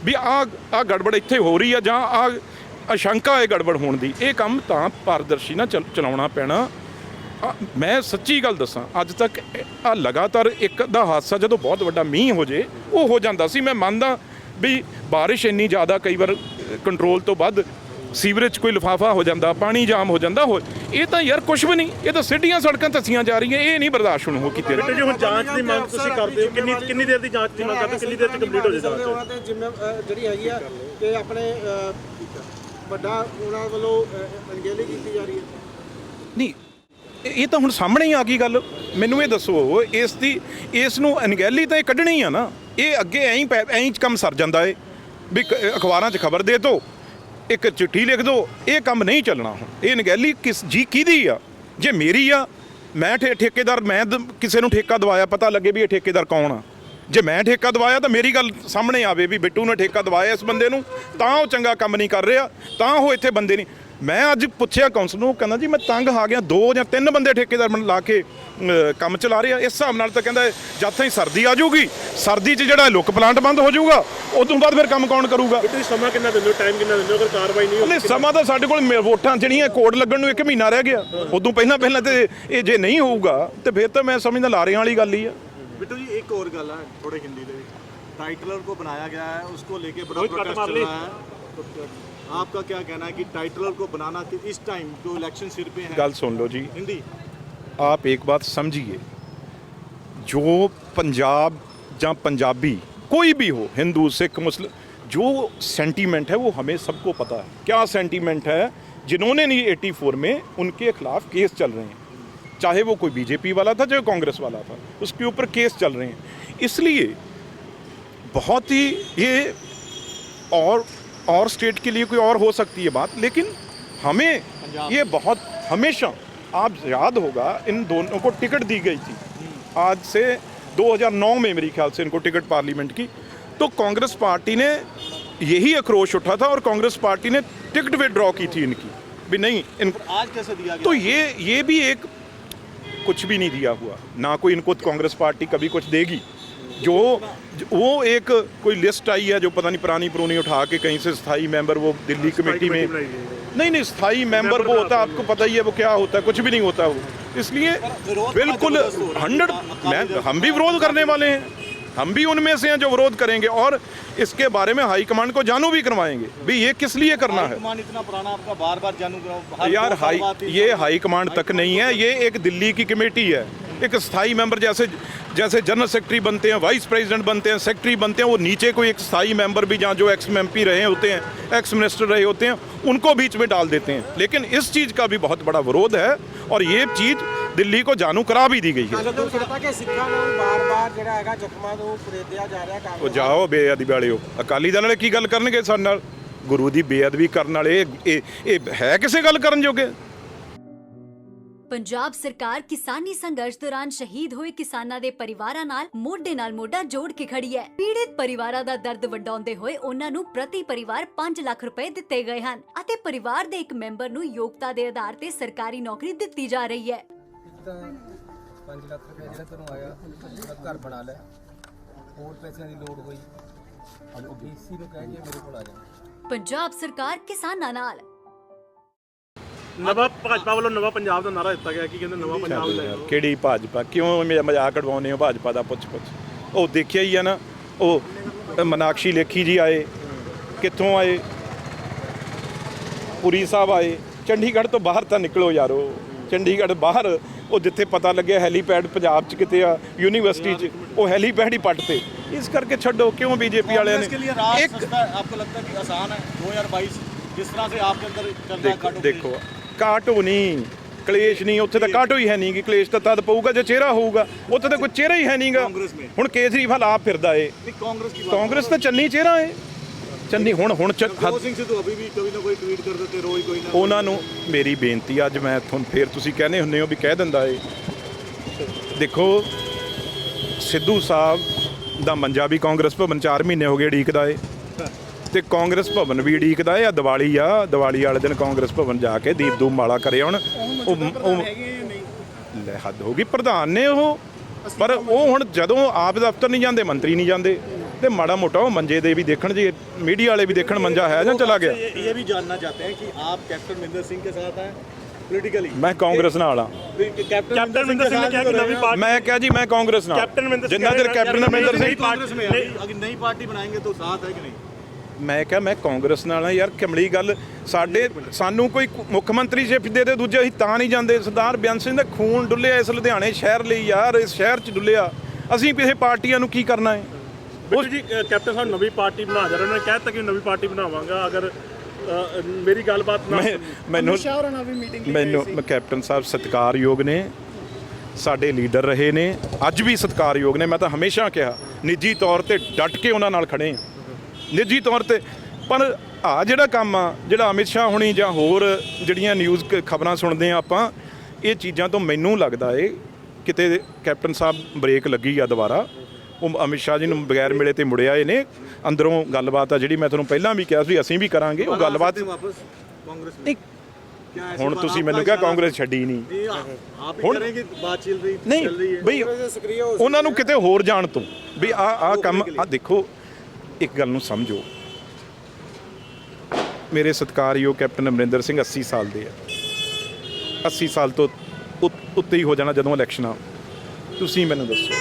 ਵੀ ਆ ਗੜਬੜ ਇੱਥੇ ਹੋ ਰਹੀ ਆ ਜਾਂ ਆ ਅਸ਼ੰਕਾ ਹੈ ਗੜਬੜ ਹੋਣ ਦੀ ਇਹ ਕੰਮ ਤਾਂ ਪਾਰਦਰਸ਼ੀ ਨਾਲ ਚਲਾਉਣਾ ਪੈਣਾ ਮੈਂ ਸੱਚੀ ਗੱਲ ਦੱਸਾਂ, ਅੱਜ ਤੱਕ ਆ ਲਗਾਤਾਰ ਇੱਕ ਦਾ ਹਾਦਸਾ ਜਦੋਂ ਬਹੁਤ ਵੱਡਾ ਮੀਂਹ ਹੋ ਜੇ ਉਹ ਹੋ ਜਾਂਦਾ ਸੀ। ਮੈਂ ਮੰਨਦਾ ਵੀ ਬਾਰਿਸ਼ ਇੰਨੀ ਜ਼ਿਆਦਾ ਕਈ ਵਾਰ ਕੰਟਰੋਲ ਤੋਂ ਵੱਧ ਸੀਵਰੇਜ 'ਚ ਕੋਈ ਲਿਫਾਫਾ ਹੋ ਜਾਂਦਾ, ਪਾਣੀ ਜਾਮ ਹੋ ਜਾਂਦਾ, ਇਹ ਤਾਂ ਯਾਰ ਕੁਝ ਵੀ ਨਹੀਂ, ਇਹ ਤਾਂ ਸਿੱਧੀਆਂ ਸੜਕਾਂ ਧੱਸੀਆਂ ਜਾ ਰਹੀਆਂ, ਇਹ ਨਹੀਂ ਬਰਦਾਸ਼ਤ ਹੁਣ ਹੋ ਕੀਤੇ। ਬੇਟੇ ਜੀ ਹੁਣ ਜਾਂਚ ਦੀ ਮੰਗ ਤੁਸੀਂ ਕਰਦੇ ਹੋ, ਕਿੰਨੀ ਦੇਰ ਦੀ ਜਾਂਚ ਦੀ ਮੰਗ ਕਰਦੇ ਹੋ, ਕਿੰਨੀ ਦੇਰ 'ਚ ਕੰਪਲੀਟ ਹੋ ਜਾਏ ਜਾਂਚ? ਉਹਨਾਂ ਤੇ ਜਿਹੜੀ ਹੈਗੀ ਆ ਕਿ ਆਪਣੇ ਵੱਡਾ ਉਹਨਾਂ ਵੱਲੋਂ ਅਣਗਹਿਲੀ ਕੀਤੀ ਜਾ ਰਹੀ ਹੈ। ਨਹੀਂ, ਇਹ ਤਾਂ ਹੁਣ ਸਾਹਮਣੇ ਹੀ ਆ ਗਈ ਗੱਲ। ਮੈਨੂੰ ਇਹ ਦੱਸੋ, ਇਸ ਨੂੰ ਅਣਗਹਿਲੀ ਤਾਂ ਇਹ ਕੱਢਣੀ ਆ ਨਾ। ਇਹ ਅੱਗੇ ਐਂ ਕੰਮ ਸਰ ਜਾਂਦਾ ਏ ਵੀ ਅਖਬਾਰਾਂ 'ਚ ਖਬਰ ਦੇ ਦਿਓ, ਇੱਕ ਚਿੱਠੀ ਲਿਖ ਦਿਓ, ਇਹ ਕੰਮ ਨਹੀਂ ਚੱਲਣਾ। ਹੁਣ ਇਹ ਅਣਗਹਿਲੀ ਕਿਹਦੀ ਆ? ਜੇ ਮੇਰੀ ਆ, ਮੈਂ ਠੇਕੇਦਾਰ, ਮੈਂ ਕਿਸੇ ਨੂੰ ਠੇਕਾ ਦਵਾਇਆ, ਪਤਾ ਲੱਗੇ ਵੀ ਇਹ ਠੇਕੇਦਾਰ ਕੌਣ ਆ। ਜੇ ਮੈਂ ਠੇਕਾ ਦਵਾਇਆ ਤਾਂ ਮੇਰੀ ਗੱਲ ਸਾਹਮਣੇ ਆਵੇ ਵੀ ਬਿੱਟੂ ਨੇ ਠੇਕਾ ਦਵਾਇਆ ਇਸ ਬੰਦੇ ਨੂੰ, ਤਾਂ ਉਹ ਚੰਗਾ ਕੰਮ ਨਹੀਂ ਕਰ ਰਿਹਾ, ਤਾਂ ਉਹ ਇੱਥੇ ਬੰਦੇ ਨਹੀਂ। ਮੈਂ ਅੱਜ ਪੁੱਛਿਆ ਕੌਂਸਲ ਨੂੰ, ਕਹਿੰਦਾ ਜੀ ਮੈਂ ਤੰਗ ਆ ਗਿਆ, 2 ਜਾਂ 3 ਬੰਦੇ ਠੇਕੇਦਾਰ ਲਾ ਕੇ ਕੰਮ ਚਲਾ ਰਹੇ ਆ। ਇਸ ਹਿਸਾਬ ਨਾਲ ਤਾਂ ਕਹਿੰਦਾ ਜਦ ਤਾਈਂ ਸਰਦੀ ਆ ਜਾਊਗੀ, ਸਰਦੀ 'ਚ ਜਿਹੜਾ ਲੁੱਕ ਪਲਾਂਟ ਬੰਦ ਹੋ ਜਾਊਗਾ, ਉਸ ਤੋਂ ਬਾਅਦ ਫਿਰ ਕੰਮ ਕੌਣ ਕਰੂਗਾ? ਤੁਸੀਂ ਸਮਾਂ ਕਿੰਨਾ ਦਿੰਦੇ ਹੋ, ਟਾਈਮ ਕਿੰਨਾ ਦਿੰਦੇ ਹੋ ਅਗਰ ਕਾਰਵਾਈ ਨਹੀਂ ਨਹੀਂ, ਸਮਾਂ ਤਾਂ ਸਾਡੇ ਕੋਲ ਵੋਟਾਂ ਜਿਹੜੀਆਂ ਕੋਡ ਲੱਗਣ ਨੂੰ 1 ਮਹੀਨਾ ਰਹਿ ਗਿਆ, ਉਦੋਂ ਪਹਿਲਾਂ ਤੇ ਇਹ ਜੇ ਨਹੀਂ ਹੋਊਗਾ ਤੇ ਫਿਰ ਤਾਂ ਮੈਂ ਸਮਝਦਾ ਲਾਰਿਆਂ ਵਾਲੀ ਗੱਲ ਹੀ ਆ। बिट्टू जी एक और गल है थोड़े हिंदी दे टाइटलर को बनाया गया है, उसको लेके बड़ा प्रोटेस्ट चल रहा है। आपका क्या कहना है कि टाइटलर को बनाना इस टाइम जो इलेक्शन सिर पे है? गल सुन लो जी, हिंदी आप एक बात समझिए, जो पंजाब या पंजाबी कोई भी हो, हिंदू सिख मुस्लिम, जो सेंटीमेंट है वो हमें सबको पता है। क्या सेंटीमेंट है? जिन्होंने नहीं 84 में उनके खिलाफ केस चल रहे हैं, चाहे वो कोई बीजेपी वाला था चाहे कांग्रेस वाला था, उसके ऊपर केस चल रहे हैं। इसलिए बहुत ही ये और स्टेट के लिए कोई और हो सकती है बात, लेकिन हमें ये बहुत हमेशा, आप याद होगा इन दोनों को टिकट दी गई थी आज से 2009 में मेरे ख्याल से इनको टिकट पार्लियामेंट की, तो कांग्रेस पार्टी ने यही आक्रोश उठा था और कांग्रेस पार्टी ने टिकट विड्रॉ की थी इनकी भी नहीं आज कैसे दिया गया? तो ये भी एक कुछ भी नहीं दिया हुआ ना, कोई इनको कांग्रेस पार्टी कभी कुछ देगी। जो वो एक कोई लिस्ट आई है जो पता नहीं पुरानी उठा के कहीं से स्थाई मेंबर, वो दिल्ली कमेटी में नहीं स्थाई मेंबर वो होता है, आपको पता ही है वो क्या होता है, कुछ भी नहीं होता वो। इसलिए बिल्कुल 100 हम भी विरोध करने वाले हैं, हम भी उनमें से हैं जो विरोध करेंगे और इसके बारे में हाईकमांड को जानू भी करवाएंगे भी ये किस लिए करना है। हाईकमांड इतना पुराना आपका बार-बार जानू कराओ यार, ये हाईकमांड तक नहीं है, ये एक दिल्ली की कमेटी है। एक स्थायी मेंबर जैसे जनरल सेक्रेटरी बनते हैं, वाइस प्रेसिडेंट बनते हैं, सेक्रेटरी बनते हैं, वो नीचे कोई एक स्थायी मेंबर भी जहाँ जो एक्स MP रहे होते हैं, एक्स मिनिस्टर रहे होते हैं, उनको बीच में डाल देते हैं। लेकिन इस चीज़ का भी बहुत बड़ा विरोध है और ये चीज़ दिल्ली को जानू करा भी दी गई है। ਉਹ ਜਾਓ ਬੇਅਦਬੀ ਵਾਲਿਓ, ਅਕਾਲੀ ਦਲ ਵਾਲੇ ਕੀ ਗੱਲ ਕਰਨਗੇ ਸਾਡੇ ਨਾਲ? ਗੁਰੂ ਦੀ ਬੇਅਦਬੀ ਕਰਨ ਵਾਲੇ ਇਹ ਹੈ ਕਿਸੇ ਗੱਲ ਕਰਨ ਜੋਗੇ? ਪੰਜਾਬ ਸਰਕਾਰ ਕਿਸਾਨੀ ਸੰਘਰਸ਼ ਦੌਰਾਨ ਸ਼ਹੀਦ ਹੋਏ ਕਿਸਾਨਾਂ ਦੇ ਪਰਿਵਾਰਾਂ ਨਾਲ ਮੋਢਾ ਜੋੜ ਕੇ ਖੜੀ ਹੈ। ਪੀੜਿਤ ਪਰਿਵਾਰਾਂ ਦਾ ਦਰਦ ਵੰਡਾਉਂਦੇ ਹੋਏ ਉਹਨਾਂ ਨੂੰ ਪ੍ਰਤੀ ਪਰਿਵਾਰ 5 ਲੱਖ ਰੁਪਏ ਦਿੱਤੇ ਗਏ ਹਨ ਅਤੇ ਪਰਿਵਾਰ ਦੇ ਇੱਕ ਮੈਂਬਰ ਨੂੰ ਯੋਗਤਾ ਦੇ ਆਧਾਰ ਤੇ ਸਰਕਾਰੀ ਨੌਕਰੀ ਦਿੱਤੀ ਜਾ ਰਹੀ ਹੈ। 5 ਲੱਖ ਰੁਪਏ ਜਿਹੜਾ ਤੈਨੂੰ ਆਇਆ, ਘਰ ਬਣਾ ਲੈ, ਹੋਰ ਪੈਸਿਆਂ ਦੀ ਲੋੜ ਹੋਈ ਉਹ BC ਨੂੰ ਕਹਿ ਕੇ ਮੇਰੇ ਕੋਲ ਆ ਜਾ। ਪੰਜਾਬ ਸਰਕਾਰ ਕਿਸਾਨਾਂ ਨਾਲ। ਨਵਾਂ ਭਾਜਪਾ ਵੱਲੋਂ ਨਵਾਂ ਪੰਜਾਬ ਦਾ ਨਾਰਾ ਦਿੱਤਾ ਗਿਆ, ਕੀ ਕਹਿੰਦੇ ਨਵਾਂ ਪੰਜਾਬ ਲੈ ਆਓ। ਕਿਹੜੀ ਭਾਜਪਾ? ਕਿਉਂ ਮਜ਼ਾਕ ਕਢਵਾਉਂਦੇ ਹੋ ਭਾਜਪਾ ਦਾ? ਪੁੱਛ ਉਹ ਦੇਖਿਆ ਹੀ ਆ ਨਾ, ਉਹ ਮਨਾਕਸ਼ੀ ਲੇਖੀ ਜੀ ਆਏ, ਕਿੱਥੋਂ ਆਏ? ਪੁਰੀ ਸਾਹਿਬ ਆਏ। ਚੰਡੀਗੜ੍ਹ ਤੋਂ ਬਾਹਰ ਤਾਂ ਨਿਕਲੋ ਯਾਰੋ, ਚੰਡੀਗੜ੍ਹ ਬਾਹਰ ਉਹ ਜਿੱਥੇ ਪਤਾ ਲੱਗਿਆ ਹੈਲੀਪੈਡ ਪੰਜਾਬ 'ਚ ਕਿਤੇ ਆ, ਯੂਨੀਵਰਸਿਟੀ 'ਚ, ਉਹ ਹੈਲੀਪੈਡ ਹੀ ਪੱਟ ਤੇ। ਇਸ ਕਰਕੇ ਛੱਡੋ, ਕਿਉਂ बीजेपी वाले ने एक आपको लगता है कि आसान है 2022 जिस तरह से आपके अंदर चल रहा है? देखो ਕਾਟੋ ਨਹੀਂ, ਕਲੇਸ਼ ਨਹੀਂ, ਉੱਥੇ ਤਾਂ ਕਾਟੋ ਹੀ ਹੈ ਨਹੀਂ ਗੀ। ਕਲੇਸ਼ ਤਾਂ ਤਦ ਪਊਗਾ ਜੇ ਚਿਹਰਾ ਹੋਊਗਾ, ਉੱਥੇ ਤਾਂ ਕੋਈ ਚਿਹਰਾ ਹੀ ਹੈ ਨਹੀਂਗਾ। ਹੁਣ ਕੇਜਰੀਵਾਲ ਆਪ ਫਿਰਦਾ ਏ, ਕਾਂਗਰਸ ਤਾਂ ਚੰਨੀ ਚਿਹਰਾ ਏ, ਚੰਨੀ ਹੁਣ ਸਿੰਘ ਸਿੱਧੂ ਅਭੀ ਵੀ ਕभी ਨਾ ਕੋਈ ਟਵੀਟ ਕਰ ਦਿੰਦੇ ਰੋਜ਼ ਕੋਈ ਨਾ। ਉਹਨਾਂ ਨੂੰ ਮੇਰੀ ਬੇਨਤੀ ਅੱਜ ਮੈਂ ਤੁਹਾਨੂੰ ਫੇਰ, ਤੁਸੀਂ ਕਹਿੰਦੇ ਹੁੰਦੇ ਹੋ ਵੀ ਕਹਿ ਦਿੰਦਾ ਏ, ਦੇਖੋ ਸਿੱਧੂ ਸਾਹਿਬ ਦਾ ਮੰਜਾ ਵੀ ਕਾਂਗਰਸ ਭਵਨ 4 ਮਹੀਨੇ ਹੋ ਗਏ ਉਡੀਕਦਾ ਏ, ਤੇ ਕਾਂਗਰਸ ਭਵਨ ਵੀ ਉਡੀਕਦਾ ਏ। ਦੀਵਾਲੀ ਵਾਲੇ ਦਿਨ ਕਾਂਗਰਸ ਭਵਨ ਜਾ ਕੇ ਦੀਪ ਦੂਪ ਮਾਲਾ ਕਰੇ ਹੁਣ। ਉਹ ਲੈ ਹੱਦ ਹੋ ਗਈ, ਪ੍ਰਧਾਨ ਨੇ ਉਹ, ਪਰ ਉਹ ਹੁਣ ਜਦੋਂ ਆਪ ਦਫ਼ਤਰ ਨਹੀਂ ਜਾਂਦੇ, ਮੰਤਰੀ ਨਹੀਂ ਜਾਂਦੇ, ਤੇ ਮਾੜਾ ਮੋਟਾ ਉਹ ਮੰਜੇ ਦੇ ਵੀ ਦੇਖਣ, ਜੀ मीडिया वाले भी देखण मंजा है ਜਾਂ चला गया। ये भी जानना चाहते हैं कि आप कैप्टन अमरिंदर सिंह के साथ हैं ਪੋਲੀਟੀਕਲੀ ਮੈਂ ਕਾਂਗਰਸ ਨਾਲ ਆ। ਕੈਪਟਨ ਅਮਰਿੰਦਰ ਸਿੰਘ ਨੇ ਕਿਹਾ ਕਿ ਨਵੀਂ ਪਾर्टी ਮੈਂ ਕਿਹਾ ਜੀ ਮੈਂ ਕਾਂਗਰਸ ਨਾਲ, ਜਿੰਨਾ ਚਿਰ ਕੈਪਟਨ ਅਮਰਿੰਦਰ ਸਿੰਘ कांग्रेस में है, अगर नई पार्टी बनाएंगे तो साथ है कि नहीं? ਮੈਂ ਕਿਹਾ ਮੈਂ ਕਾਂਗਰਸ ਨਾਲ ਆ ਯਾਰ। ਕਮਲੀ ਗੱਲ, ਸਾਨੂੰ ਕੋਈ ਮੁੱਖ ਮੰਤਰੀ ਸ਼ਿਪ ਦੇ ਦੇ, ਦੂਜੇ ਅਸੀਂ ਤਾਂ ਨਹੀਂ ਜਾਂਦੇ। ਸਰਦਾਰ ਬਿਆਨ ਸਿੰਘ ਦਾ ਖੂਨ ਡੁੱਲਿਆ ਇਸ ਲੁਧਿਆਣੇ ਸ਼ਹਿਰ ਲਈ ਯਾਰ, ਇਸ ਸ਼ਹਿਰ 'ਚ ਡੁੱਲਿਆ। ਅਸੀਂ ਕਿਸੇ ਪਾਰਟੀਆਂ ਨੂੰ ਕੀ ਕਰਨਾ ਹੈ? ਬਿੱਟੂ ਜੀ ਕੈਪਟਨ ਸਾਹਿਬ ਨਵੀਂ ਪਾਰਟੀ ਬਣਾ ਜਾ ਰਹੇ, ਉਹਨਾਂ ਨੇ ਕਹਿ ਦਿੱਤਾ ਕਿ ਨਵੀਂ ਪਾਰਟੀ ਬਣਾਵਾਂਗਾ ਅਗਰ ਮੇਰੀ ਗੱਲਬਾਤ ਨਾ ਮੈਨੂੰ ਕੈਪਟਨ ਸਾਹਿਬ ਸਤਿਕਾਰਯੋਗ ਨੇ, ਸਾਡੇ ਲੀਡਰ ਰਹੇ ਨੇ, ਅੱਜ ਵੀ ਸਤਿਕਾਰਯੋਗ ਨੇ। ਮੈਂ ਤਾਂ ਹਮੇਸ਼ਾ ਕਿਹਾ ਨਿੱਜੀ ਤੌਰ ਤੇ ਡਟ ਕੇ ਉਹਨਾਂ ਨਾਲ ਖੜੇ ਹਾਂ, ਨਿੱਜੀ ਤੌਰ ਤੇ। ਪਰ ਆ ਜਿਹੜਾ ਕੰਮ ਆ, ਜਿਹੜਾ ਅਮਿਤ ਸ਼ਾਹ ਹੁਣੀ ਜਾਂ ਹੋਰ ਜਿਹੜੀਆਂ ਨਿਊਜ਼ ਖਬਰਾਂ ਸੁਣਦੇ ਆ ਆਪਾਂ, ਇਹ ਚੀਜ਼ਾਂ ਤੋਂ ਮੈਨੂੰ ਲੱਗਦਾ ਏ ਕਿਤੇ ਕੈਪਟਨ ਸਾਹਿਬ ਬ੍ਰੇਕ ਲੱਗੀ ਆ ਦੁਬਾਰਾ। ਉਹ ਅਮਿਤ ਸ਼ਾਹ ਜੀ ਨੂੰ ਬਗੈਰ ਮਿਲੇ ਤੇ ਮੁੜਿਆ ਇਹ ਨੇ। ਅੰਦਰੋਂ ਗੱਲਬਾਤ ਆ ਜਿਹੜੀ ਮੈਂ ਤੁਹਾਨੂੰ ਪਹਿਲਾਂ ਵੀ ਕਿਹਾ ਸੀ ਅਸੀਂ ਵੀ ਕਰਾਂਗੇ ਉਹ ਗੱਲਬਾਤ। वापस कांग्रेस में ਨਹੀਂ क्या ऐसी ਹੁਣ बात- ਤੁਸੀਂ आपका ਮੈਨੂੰ किया इशारा- ਕਾਂਗਰਸ ਛੱਡੀ ਨਹੀਂ। नहीं, आप ही ਹੁਣ- करेंगे बात चल रही ਨਹੀਂ है ਬਈ ਉਹਨਾਂ ਨੂੰ ਕਿਤੇ ਹੋਰ ਜਾਣ ਤੋਂ ਵੀ ਆ ਕੰਮ ਆ ਦੇਖੋ। ਇੱਕ ਗੱਲ ਨੂੰ ਸਮਝੋ, ਮੇਰੇ ਸਤਿਕਾਰਯੋਗ ਕੈਪਟਨ ਅਮਰਿੰਦਰ ਸਿੰਘ 80 ਸਾਲ ਦੇ ਆ। 80 ਸਾਲ ਤੋਂ ਉੱਤੇ ਹੀ ਹੋ ਜਾਣਾ ਜਦੋਂ ਇਲੈਕਸ਼ਨਾਂ। ਤੁਸੀਂ ਮੈਨੂੰ ਦੱਸੋ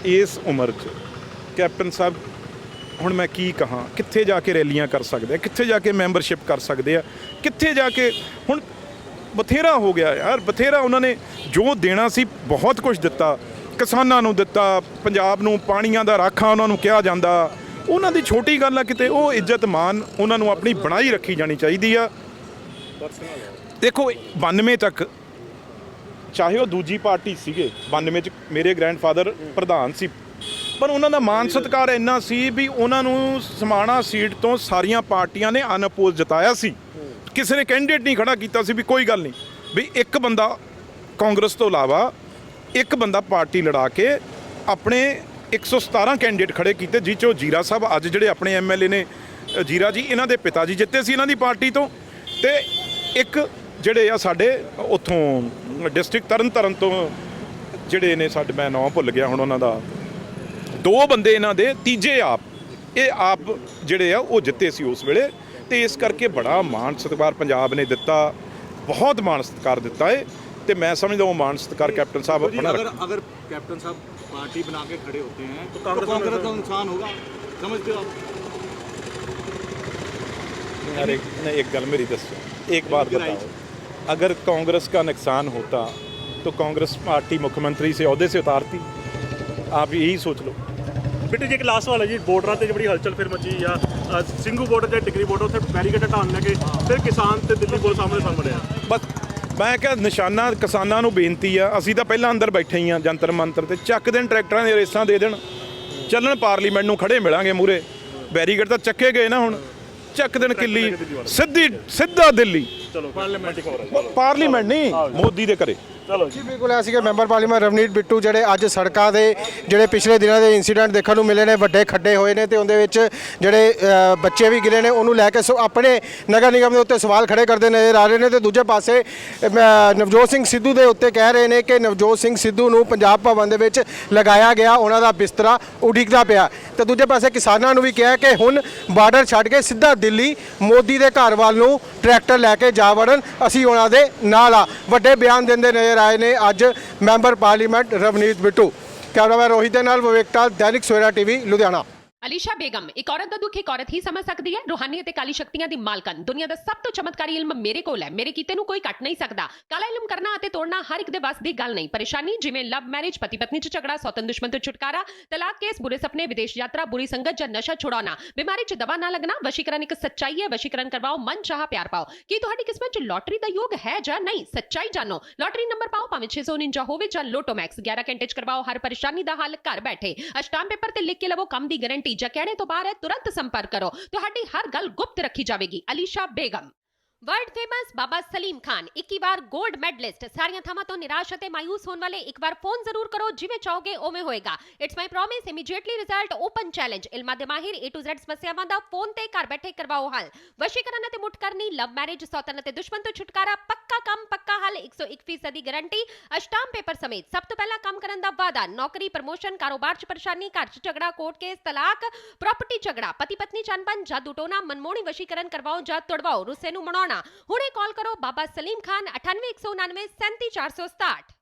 ਇਸ ਉਮਰ 'ਚ ਕੈਪਟਨ ਸਾਹਿਬ ਹੁਣ ਮੈਂ ਕੀ ਕਹਾਂ, ਕਿੱਥੇ ਜਾ ਕੇ ਰੈਲੀਆਂ ਕਰ ਸਕਦੇ ਆ, ਕਿੱਥੇ ਜਾ ਕੇ ਮੈਂਬਰਸ਼ਿਪ ਕਰ ਸਕਦੇ ਆ, ਕਿੱਥੇ ਜਾ ਕੇ। ਹੁਣ ਬਥੇਰਾ ਹੋ ਗਿਆ ਯਾਰ, ਬਥੇਰਾ ਉਹਨਾਂ ਨੇ ਜੋ ਦੇਣਾ ਸੀ ਬਹੁਤ ਕੁਝ ਦਿੱਤਾ। ਕਿਸਾਨਾਂ ਨੂੰ ਦਿੱਤਾ, ਪੰਜਾਬ ਨੂੰ ਪਾਣੀਆਂ ਦਾ ਰਾਖਾ ਉਹਨਾਂ ਨੂੰ ਕਿਹਾ ਜਾਂਦਾ। ਉਹਨਾਂ ਦੀ ਛੋਟੀ ਗੱਲ ਆ ਕਿਤੇ ਉਹ ਇੱਜ਼ਤ ਮਾਨ ਉਹਨਾਂ ਨੂੰ ਆਪਣੀ ਬਣਾਈ ਰੱਖੀ ਜਾਣੀ ਚਾਹੀਦੀ ਆ। ਦੇਖੋ 92 ਤੱਕ ਚਾਹੇ ਉਹ ਦੂਜੀ ਪਾਰਟੀ ਸੀਗੇ, 92 ਚ ਮੇਰੇ ਗ੍ਰੈਂਡਫਾਦਰ ਪ੍ਰਧਾਨ ਸੀ, ਪਰ ਉਹਨਾਂ ਦਾ ਮਾਨ ਸਤਿਕਾਰ ਇੰਨਾ ਸੀ ਵੀ ਉਹਨਾਂ ਨੂੰ ਸਮਾਣਾ ਸੀਟ ਤੋਂ ਸਾਰੀਆਂ ਪਾਰਟੀਆਂ ਨੇ ਅਨਅਪੋਜ਼ ਜਿਤਾਇਆ ਸੀ। ਕਿਸੇ ਨੇ ਕੈਂਡੀਡੇਟ ਨਹੀਂ ਖੜਾ ਕੀਤਾ ਸੀ ਵੀ ਕੋਈ ਗੱਲ ਨਹੀਂ, ਵੀ ਇੱਕ ਬੰਦਾ ਕਾਂਗਰਸ ਤੋਂ ਇਲਾਵਾ ਇੱਕ ਬੰਦਾ ਪਾਰਟੀ ਲੜਾ ਕੇ ਆਪਣੇ 117 ਕੈਂਡੀਡੇਟ ਖੜੇ ਕੀਤੇ, ਜਿਹ 'ਚੋਂ ਜੀਰਾ ਸਾਹਿਬ ਅੱਜ ਜਿਹੜੇ ਆਪਣੇ ਐਮਐਲਏ ਨੇ, ਜੀਰਾ ਜੀ ਇਹਨਾਂ ਦੇ ਪਿਤਾ ਜੀ ਜਿੱਤੇ ਸੀ ਇਹਨਾਂ ਦੀ ਪਾਰਟੀ ਤੋਂ, ਤੇ ਇੱਕ ਜਿਹੜੇ ਆ ਸਾਡੇ ਉੱਥੋਂ ਡਿਸਟ੍ਰਿਕਟ ਤਰਨਤਾਰਨ ਤੋਂ ਜਿਹੜੇ ਨੇ ਸਾਡੇ, ਮੈਂ ਨਾਮ ਭੁੱਲ ਗਿਆ ਹੁਣ ਉਹਨਾਂ ਦਾ, 2 ਬੰਦੇ ਇਹਨਾਂ ਦੇ, ਤੀਜੇ ਆਪ ਜਿਹੜੇ ਆ ਉਹ ਜਿੱਤੇ ਸੀ ਉਸ ਵੇਲੇ। ਤੇ ਇਸ ਕਰਕੇ ਬੜਾ ਮਾਣ ਸਤਿਕਾਰ ਪੰਜਾਬ ਨੇ ਦਿੱਤਾ, ਬਹੁਤ ਮਾਣ ਸਤਿਕਾਰ ਦਿੱਤਾ ਹੈ। ਤੇ ਮੈਂ ਸਮਝਦਾ ਉਹ ਮਾਣ ਸਤਿਕਾਰ ਕੈਪਟਨ ਸਾਹਿਬ ਆਪਣਾ अगर कैप्टन साहब पार्टी बना के खड़े होते हैं तो कांग्रेस का नुकसान होगा, समझते हो आप? यार एक गल मेरी दसो, एक बात बताओ, अगर कांग्रेस का नुकसान होता तो कांग्रेस पार्टी मुख्यमंत्री से अहदे से उतारती? आप यही सोच लो। ਬਿੱਟੂ ਜੀ ਇੱਕ ਲਾਸਟ ਸਵਾਲ ਹੈ ਜੀ, ਬਾਰਡਰਾਂ ਤੇ ਬੜੀ ਹਲਚਲ ਫਿਰ ਮਚੀ ਆ, ਸਿੰਘੂ ਬਾਰਡਰ ਤੇ ਟਿਕਰੀ ਬਾਰਡਰ ਉੱਥੇ ਬੈਰੀਕੇਡ ਹਟਾਉਣ ਲੱਗੇ, ਫਿਰ ਕਿਸਾਨ ਤੇ ਦਿੱਲੀ ਪੁਲਿਸ ਸਾਹਮਣੇ ਆ। ਬਸ ਮੈਂ ਕਿਹਾ ਨਿਸ਼ਾਨਾ ਕਿਸਾਨਾਂ ਨੂੰ ਬੇਨਤੀ ਆ, ਅਸੀਂ ਤਾਂ ਪਹਿਲਾਂ ਅੰਦਰ ਬੈਠੇ ਹੀ ਆ ਜੰਤਰ ਮੰਤਰ ਤੇ, ਚੱਕ ਦੇਣ ਟਰੈਕਟਰਾਂ ਦੀਆਂ ਰੇਸਾਂ ਦੇ ਦੇਣ, ਚੱਲਣ ਪਾਰਲੀਮੈਂਟ ਨੂੰ ਖੜੇ ਮਿਲਾਂਗੇ ਮੂਰੇ। ਬੈਰੀਕੇਡ ਤਾਂ ਚੱਕੇ ਗਏ ਨਾ, ਹੁਣ ਚੱਕ ਦੇਣ ਕਿੱਲੀ, ਸਿੱਧਾ ਦਿੱਲੀ। ਚਲੋ ਪਾਰਲੀਮੈਂਟ ਪਾਰਲੀਮੈਂਟ ਨਹੀਂ, ਮੋਦੀ ਦੇ ਘਰੇ। ਚਲੋ ਜੀ ਬਿਲਕੁਲ ਐ ਸੀਗੇ ਮੈਂਬਰ ਪਾਰਲੀਮੈਂਟ ਰਵਨੀਤ ਬਿੱਟੂ, ਜਿਹੜੇ ਅੱਜ ਸੜਕਾਂ ਦੇ ਜਿਹੜੇ ਪਿਛਲੇ ਦਿਨਾਂ ਦੇ ਇੰਸੀਡੈਂਟ ਦੇਖਣ ਨੂੰ ਮਿਲੇ ਨੇ, ਵੱਡੇ ਖੱਡੇ ਹੋਏ ਨੇ ਤੇ ਉਹਦੇ ਵਿੱਚ ਜਿਹੜੇ ਬੱਚੇ ਵੀ ਗਿਰੇ ਨੇ, ਉਹਨੂੰ ਲੈ ਕੇ ਆਪਣੇ ਨਗਰ ਨਿਗਮ ਦੇ ਉੱਤੇ ਸਵਾਲ ਖੜੇ ਕਰਦੇ ਨਜ਼ਰ ਆ ਰਹੇ ਨੇ। ਤੇ ਦੂਜੇ ਪਾਸੇ ਨਵਜੋਤ ਸਿੰਘ ਸਿੱਧੂ ਦੇ ਉੱਤੇ ਕਹਿ ਰਹੇ ਨੇ ਕਿ ਨਵਜੋਤ ਸਿੰਘ ਸਿੱਧੂ ਨੂੰ ਪੰਜਾਬ ਭਵਨ ਦੇ ਵਿੱਚ ਲਗਾਇਆ ਗਿਆ, ਉਹਨਾਂ ਦਾ ਬਿਸਤਰਾ ਉਡੀਕਦਾ ਪਿਆ। ਤੇ ਦੂਜੇ ਪਾਸੇ ਕਿਸਾਨਾਂ ਨੂੰ ਵੀ ਕਿਹਾ ਕਿ ਹੁਣ ਬਾਰਡਰ ਛੱਡ ਕੇ ਸਿੱਧਾ ਦਿੱਲੀ ਮੋਦੀ ਦੇ ਘਰ ਵੱਲ ਨੂੰ ਟਰੈਕਟਰ ਲੈ ਕੇ ਜਾ ਵੜਨ, ਅਸੀਂ ਉਹਨਾਂ ਦੇ ਨਾਲ ਆ। ਵੱਡੇ ਬਿਆਨ ਦਿੰਦੇ ਨਜ਼ਰ ਆਏ ਨੇ ਅੱਜ member parliament Ravneet Bittu. Cameraman Rohit ਦੇ ਨਾਲ ਵਿਵੇਕ ਟਾਲ, ਦੈਨਿਕ ਸਵੇਰਾ ਟੀਵੀ, ਲੁਧਿਆਣਾ। ਅਲੀਸ਼ਾ ਬੇਗਮ, ਇੱਕ ਔਰਤ ਦਾ ਦੁੱਖ ਇੱਕ ਔਰਤ ਹੀ ਸਮਝ ਸਕਦੀ ਹੈ। ਰੂਹਾਨੀ ਅਤੇ ਕਾਲੀ ਸ਼ਕਤੀਆਂ ਦੀ ਮਾਲਕਨ, ਦੁਨੀਆ ਦਾ ਸਭ ਤੋਂ ਚਮਤਕਾਰੀ ਇਲਮ ਮੇਰੇ ਕੋਲ ਹੈ। ਮੇਰੇ ਕੀਤੇ ਨੂੰ ਕੋਈ ਕੱਟ ਨਹੀਂ ਸਕਦਾ। ਕਾਲਾ ਇਲਮ ਕਰਨਾ ਅਤੇ ਤੋੜਨਾ ਹਰ ਇੱਕ ਦੇ ਵੱਸ ਦੀ ਗੱਲ ਨਹੀਂ। ਪਰੇਸ਼ਾਨੀ ਜਿਵੇਂ ਲਵ ਮੈਰਿਜ, ਪਤੀ ਪਤਨੀ 'ਚ ਝਗੜਾ, ਸੌਤਨ ਦੁਸ਼ਮਣ ਤੋਂ ਛੁਟਕਾਰਾ, ਤਲਾਕ ਕੇਸ, ਬੁਰੇ ਸੁਪਨੇ, ਵਿਦੇਸ਼ ਯਾਤਰਾ, ਬੁਰੀ ਸੰਗਤ ਜਾਂ ਨਸ਼ਾ ਛੁਡਾਉਣਾ, ਬਿਮਾਰੀ 'ਚ ਦਵਾ ਨਾ ਲੱਗਣਾ। ਵਸ਼ੀਕਰਨ ਇੱਕ ਸੱਚਾਈ ਹੈ। ਵਸ਼ੀਕਰਨ ਕਰਵਾਓ, ਮਨ ਚਾਹਾ ਪਿਆਰ ਪਾਓ। ਕੀ ਤੁਹਾਡੀ ਕਿਸਮਤ 'ਚ ਲੋਟਰੀ ਦਾ ਯੋਗ ਹੈ ਜਾਂ ਨਹੀਂ? ਸੱਚਾਈ ਜਾਣੋ। ਲੋਟਰੀ ਨੰਬਰ ਪਾਓ, ਭਾਵੇਂ 649 ਹੋਵੇ ਜਾਂ ਲੋਟੋ ਮੈਕਸ। 11 ਘੰਟੇ 'ਚ ਕਰਵਾਓ ਹਰ ਪਰੇਸ਼ਾਨੀ ਦਾ ਹੱਲ ਘਰ ਬੈਠੇ। ਅਸ਼ਟਾਮ ਪੇਪਰ ਤੇ ਲਿਖ ਕੇ ਲਵੋ ਕੰਮ ਦੀ ਗਾਰੰਟੀ। ਜਾਂ ਕਹਿਣੇ ਤੋਂ ਬਾਹਰ तुरंत संपर्क करो, ਤੁਹਾਡੀ ਹਰ ਗੱਲ ਗੁਪਤ ਰੱਖੀ ਜਾਵੇਗੀ। ਅਲੀਸ਼ਾ ਬੇਗਮ। वर्ल्ड फेमस बाबा सलीम खान 21 बार गोल्ड मेडलिस्ट। सारियां थावां तो निराश अते मायूस होने वाले एक बार फोन जरूर करो, जिवें चाहोगे उवें होएगा। It's my promise, immediately result, open challenge. इल्मां दे माहिर A to Z समस्यावां दा फोन ते घर बैठे करवाओ हल। वशीकरण अते मुठ करनी, लव मैरिज, सौतन अते दुश्मन तो छुटकारा, पक्का काम पक्का हल, 101% दी गारंटी, अष्टाम पेपर समेत। सब तो पहला काम करन दा वादा, नौकरी, प्रमोशन, कारोबार च परेशानी, घर च झगड़ा, कोर्ट केस, तलाक, प्रॉपर्टी झगड़ा, पति पत्नी च अनबन, जादू टोना, मनमोहनी वशीकरण करवाओ जां तोड़वाओ, रुस्से नूं मनाउणा, ਬਣਾਉਣਾ। ਹੁਣੇ ਕਾਲ ਕਰੋ ਬਾਬਾ ਸਲੀਮ ਖਾਨ 98 199 37 467।